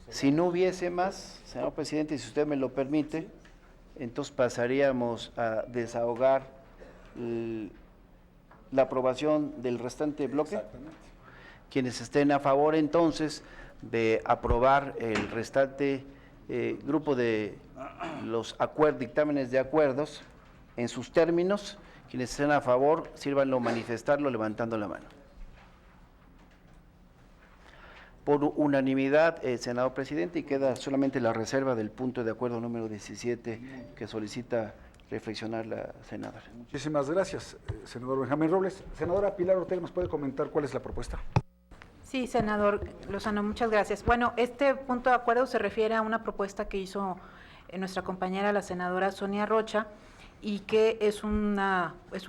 Si no hubiese más, señor presidente, si usted me lo permite, entonces pasaríamos a desahogar la aprobación del restante bloque. Exactamente. Quienes estén a favor entonces de aprobar el restante grupo de los dictámenes de acuerdos en sus términos, quienes estén a favor, sírvanlo manifestarlo levantando la mano. Por unanimidad, senador presidente, y queda solamente la reserva del punto de acuerdo número 17 que solicita reflexionar la senadora. Muchísimas gracias, senador Benjamín Robles. Senadora Pilar Ortega, ¿nos puede comentar cuál es la propuesta? Sí, senador Lozano, muchas gracias. Bueno, este punto de acuerdo se refiere a una propuesta que hizo nuestra compañera, la senadora Sonia Rocha, y que es un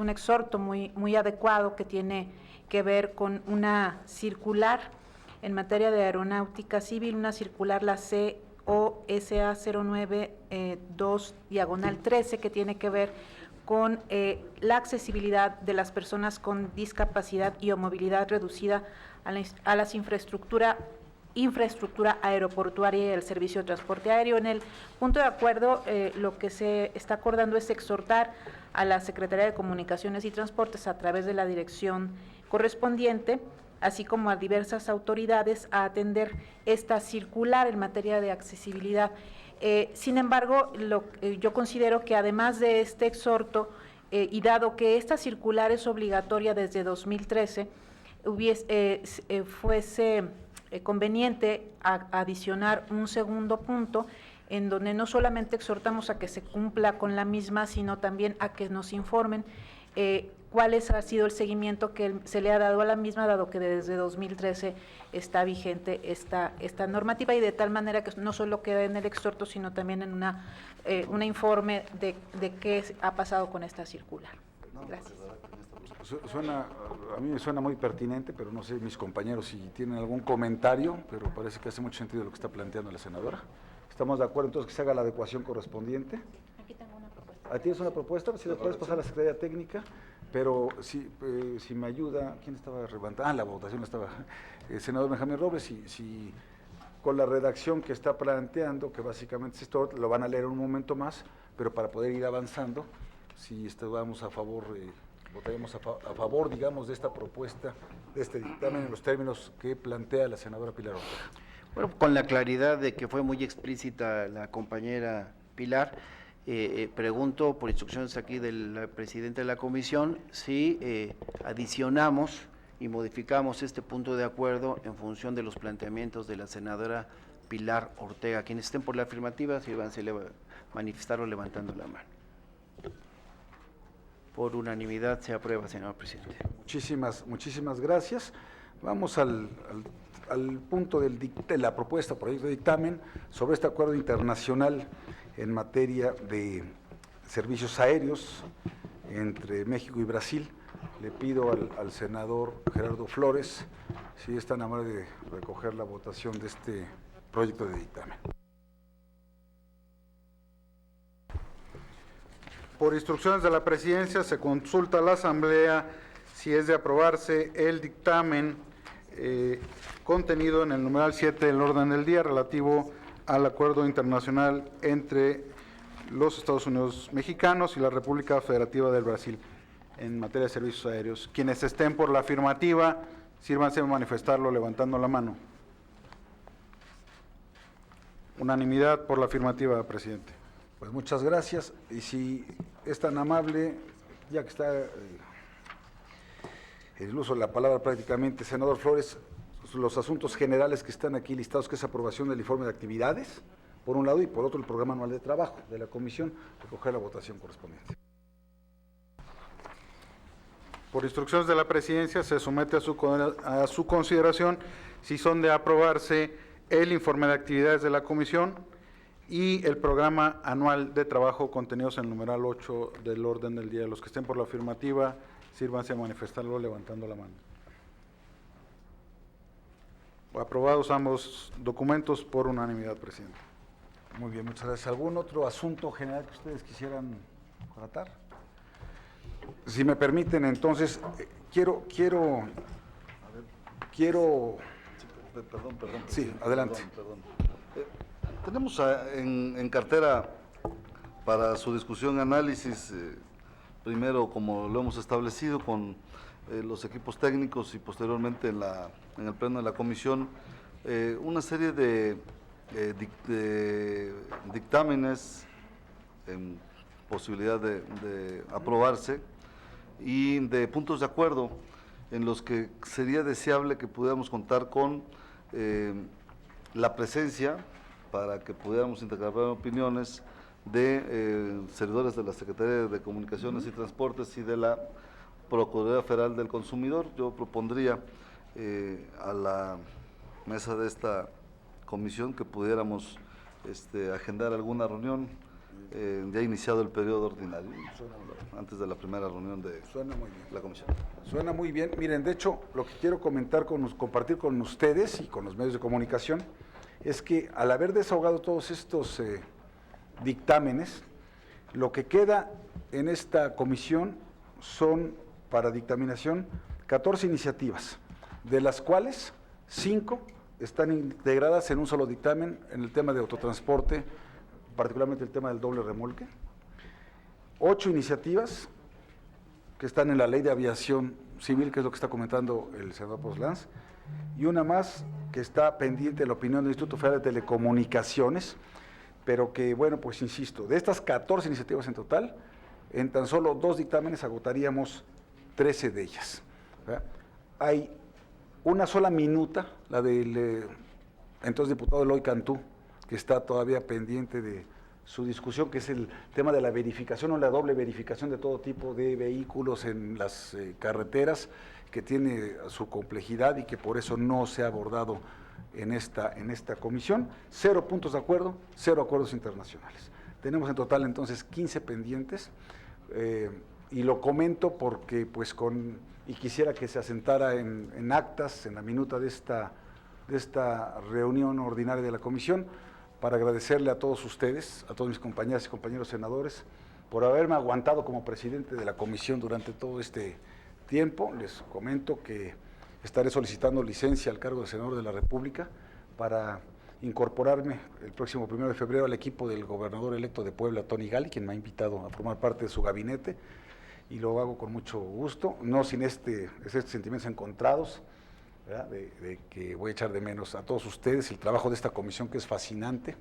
exhorto muy adecuado que tiene que ver con una circular en materia de aeronáutica civil, una circular, la COSA 092/13, que tiene que ver con la accesibilidad de las personas con discapacidad y o movilidad reducida a las infraestructura aeroportuaria y el servicio de transporte aéreo. En el punto de acuerdo, lo que se está acordando es exhortar a la Secretaría de Comunicaciones y Transportes a través de la dirección correspondiente, así como a diversas autoridades, a atender esta circular en materia de accesibilidad. Sin embargo, yo considero que además de este exhorto, y dado que esta circular es obligatoria desde 2013, fuese conveniente adicionar un segundo punto en donde no solamente exhortamos a que se cumpla con la misma, sino también a que nos informen cuál ha sido el seguimiento que se le ha dado a la misma, dado que desde 2013 está vigente esta normativa, y de tal manera que no solo queda en el exhorto, sino también en un informe de qué ha pasado con esta circular. Gracias. A mí me suena muy pertinente, pero no sé mis compañeros si tienen algún comentario, pero parece que hace mucho sentido lo que está planteando la senadora. ¿Estamos de acuerdo entonces que se haga la adecuación correspondiente? Aquí tengo una propuesta. ¿Tienes una propuesta? Si le puedes pasar a la Secretaría Técnica, pero si me ayuda, ¿quién estaba levantando? La votación estaba el senador Benjamín Robles, si con la redacción que está planteando, que básicamente es esto, lo van a leer un momento más, pero para poder ir avanzando, si vamos a favor, votaremos a favor, digamos, de esta propuesta, de este dictamen, en los términos que plantea la senadora Pilar Ortega. Bueno, con la claridad de que fue muy explícita la compañera Pilar, pregunto por instrucciones aquí del presidente de la comisión si adicionamos y modificamos este punto de acuerdo en función de los planteamientos de la senadora Pilar Ortega. Quienes estén por la afirmativa, sírvanse manifestarlo levantando la mano. Por unanimidad se aprueba, señor presidente. Muchísimas gracias. Vamos al punto de la propuesta, proyecto de dictamen sobre este acuerdo internacional en materia de servicios aéreos entre México y Brasil. Le pido al senador Gerardo Flores si es tan amable de recoger la votación de este proyecto de dictamen. Por instrucciones de la Presidencia, se consulta a la Asamblea si es de aprobarse el dictamen contenido en el numeral 7 del orden del día relativo al acuerdo internacional entre los Estados Unidos mexicanos y la República Federativa del Brasil en materia de servicios aéreos. Quienes estén por la afirmativa, sírvanse a manifestarlo levantando la mano. Unanimidad por la afirmativa, presidente. Pues muchas gracias, y si es tan amable, ya que está el uso de la palabra prácticamente, senador Flores, los asuntos generales que están aquí listados, que es aprobación del informe de actividades, por un lado, y por otro el programa anual de trabajo de la comisión, recoger la votación correspondiente. Por instrucciones de la Presidencia, se somete a su consideración si son de aprobarse el informe de actividades de la comisión y el programa anual de trabajo contenidos en el numeral 8 del orden del día. Los que estén por la afirmativa, sírvanse a manifestarlo levantando la mano. Aprobados ambos documentos por unanimidad, presidente. Muy bien, muchas gracias. ¿Algún otro asunto general que ustedes quisieran tratar? Si me permiten, entonces, quiero... Perdón. Sí, adelante. Perdón. Tenemos en cartera para su discusión y análisis, primero, como lo hemos establecido, con los equipos técnicos y posteriormente en el pleno de la comisión, una serie de dictámenes en posibilidad de aprobarse y de puntos de acuerdo en los que sería deseable que pudiéramos contar con la presencia para que pudiéramos intercambiar opiniones de servidores de la Secretaría de Comunicaciones y Transportes y de la Procuraduría Federal del Consumidor. Yo propondría a la mesa de esta comisión que pudiéramos agendar alguna reunión ya iniciado el periodo ordinario, antes de la primera reunión de la comisión. Suena muy bien. Miren, de hecho, lo que quiero compartir con ustedes y con los medios de comunicación es que al haber desahogado todos estos dictámenes, lo que queda en esta comisión son, para dictaminación, 14 iniciativas, de las cuales 5 están integradas en un solo dictamen en el tema de autotransporte, particularmente el tema del doble remolque, 8 iniciativas que están en la Ley de Aviación Civil, que es lo que está comentando el senador Poslanz, y una más que está pendiente de la opinión del Instituto Federal de Telecomunicaciones, pero que, bueno, pues insisto, de estas 14 iniciativas en total, en tan solo 2 dictámenes agotaríamos 13 de ellas, ¿verdad? Hay una sola minuta, la del entonces diputado Eloy Cantú, que está todavía pendiente de su discusión, que es el tema de la verificación o la doble verificación de todo tipo de vehículos en las carreteras, que tiene su complejidad y que por eso no se ha abordado en esta comisión. 0 puntos de acuerdo, 0 acuerdos internacionales. Tenemos en total entonces 15 pendientes, y lo comento porque pues y quisiera que se asentara en actas, en la minuta de esta reunión ordinaria de la comisión, para agradecerle a todos ustedes, a todos mis compañeras y compañeros senadores, por haberme aguantado como presidente de la comisión durante todo este tiempo. Les comento que estaré solicitando licencia al cargo de senador de la República para incorporarme el próximo 1 de febrero al equipo del gobernador electo de Puebla, Tony Gali, quien me ha invitado a formar parte de su gabinete, y lo hago con mucho gusto, no sin estos sentimientos encontrados, ¿verdad? De que voy a echar de menos a todos ustedes el trabajo de esta comisión, que es fascinante,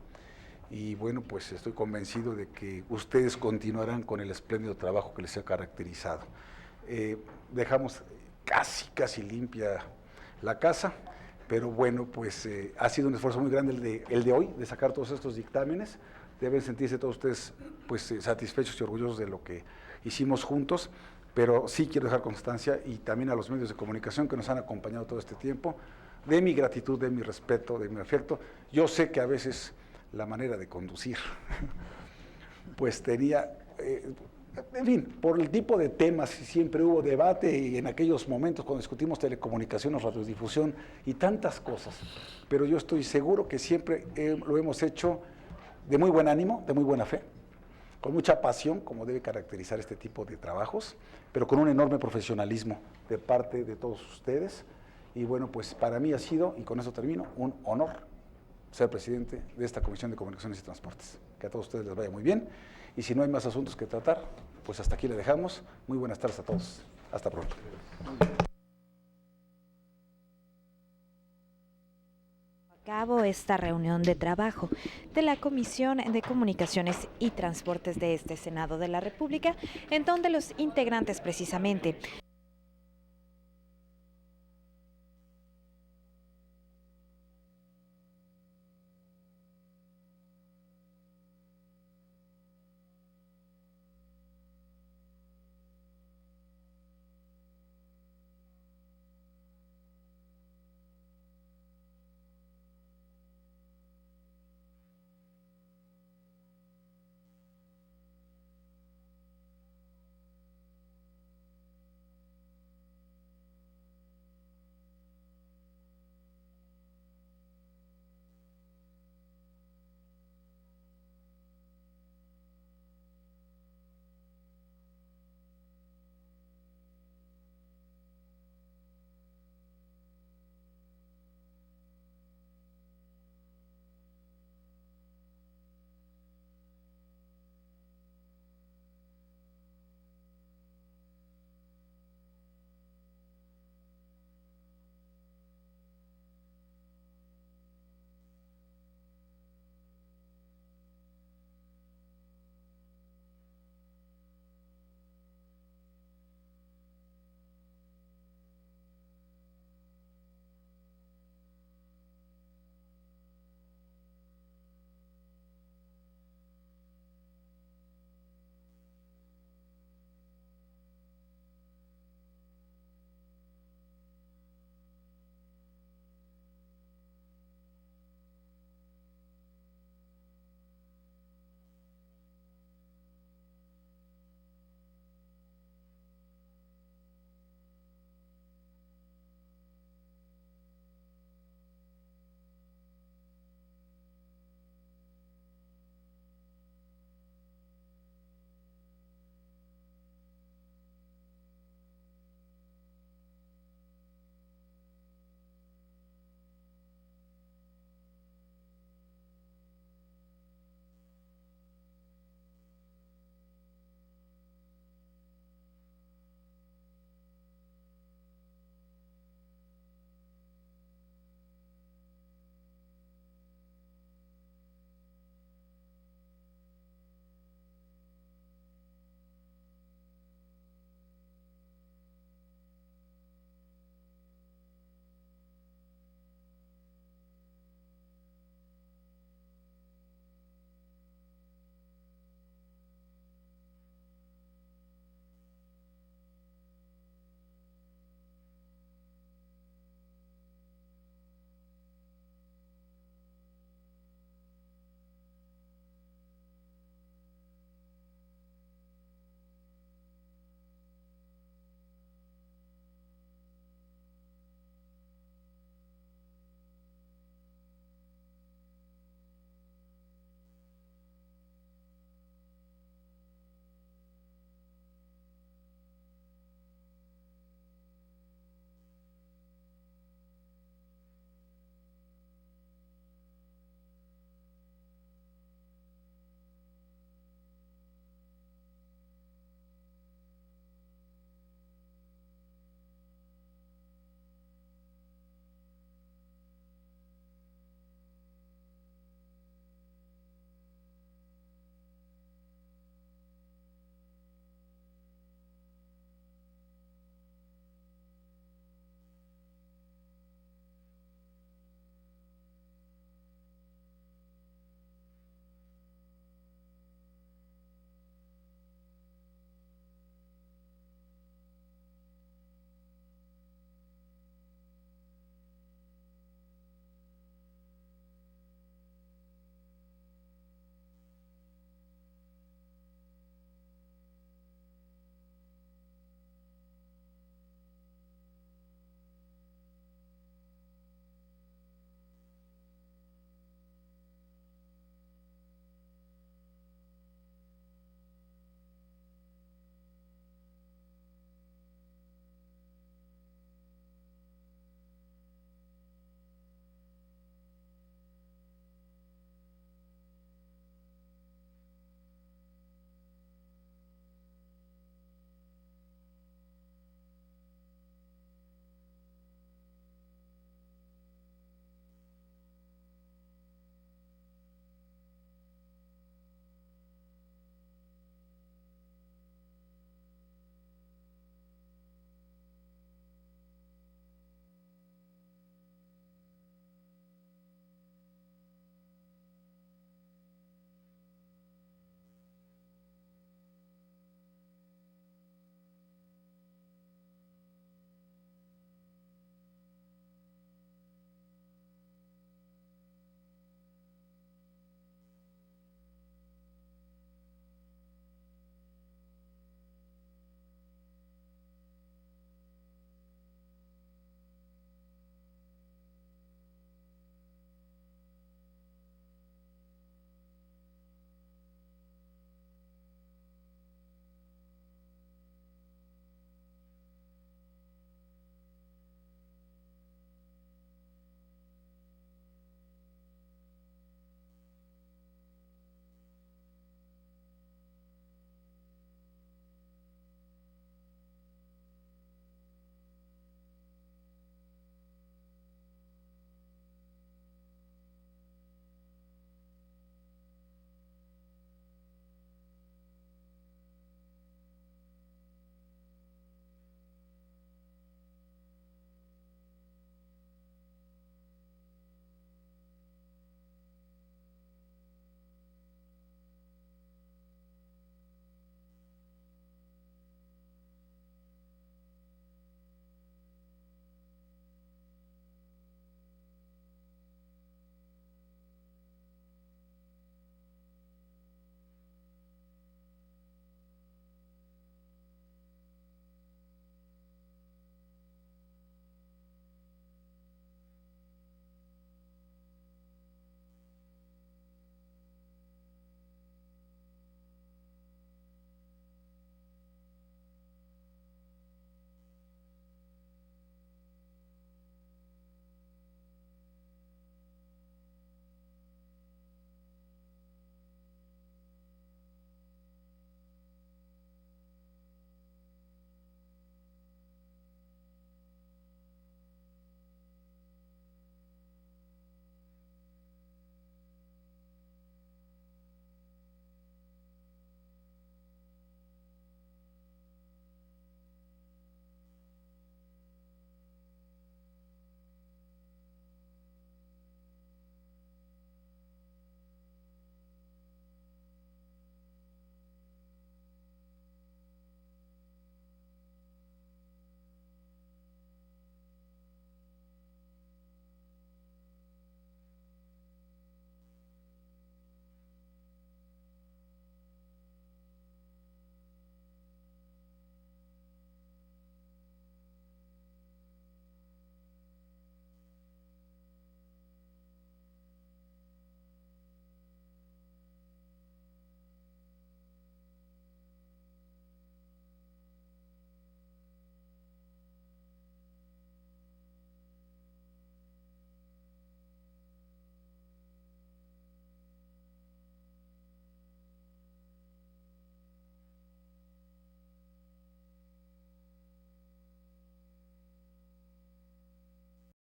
y bueno, pues estoy convencido de que ustedes continuarán con el espléndido trabajo que les ha caracterizado. casi limpia la casa, pero bueno, pues ha sido un esfuerzo muy grande el de hoy, de sacar todos estos dictámenes. Deben sentirse todos ustedes pues satisfechos y orgullosos de lo que hicimos juntos, pero sí quiero dejar constancia, y también a los medios de comunicación que nos han acompañado todo este tiempo, de mi gratitud, de mi respeto, de mi afecto. Yo sé que a veces la manera de conducir pues tenía, en fin, por el tipo de temas, siempre hubo debate, y en aquellos momentos cuando discutimos telecomunicaciones, radiodifusión y tantas cosas, pero yo estoy seguro que siempre lo hemos hecho de muy buen ánimo, de muy buena fe, con mucha pasión, como debe caracterizar este tipo de trabajos, pero con un enorme profesionalismo de parte de todos ustedes. Y bueno, pues para mí ha sido, y con eso termino, un honor ser presidente de esta Comisión de Comunicaciones y Transportes. Que a todos ustedes les vaya muy bien, y si no hay más asuntos que tratar, pues hasta aquí le dejamos. Muy buenas tardes a todos. Hasta pronto. Cabo esta reunión de trabajo de la Comisión de Comunicaciones y Transportes de este Senado de la República, en donde los integrantes precisamente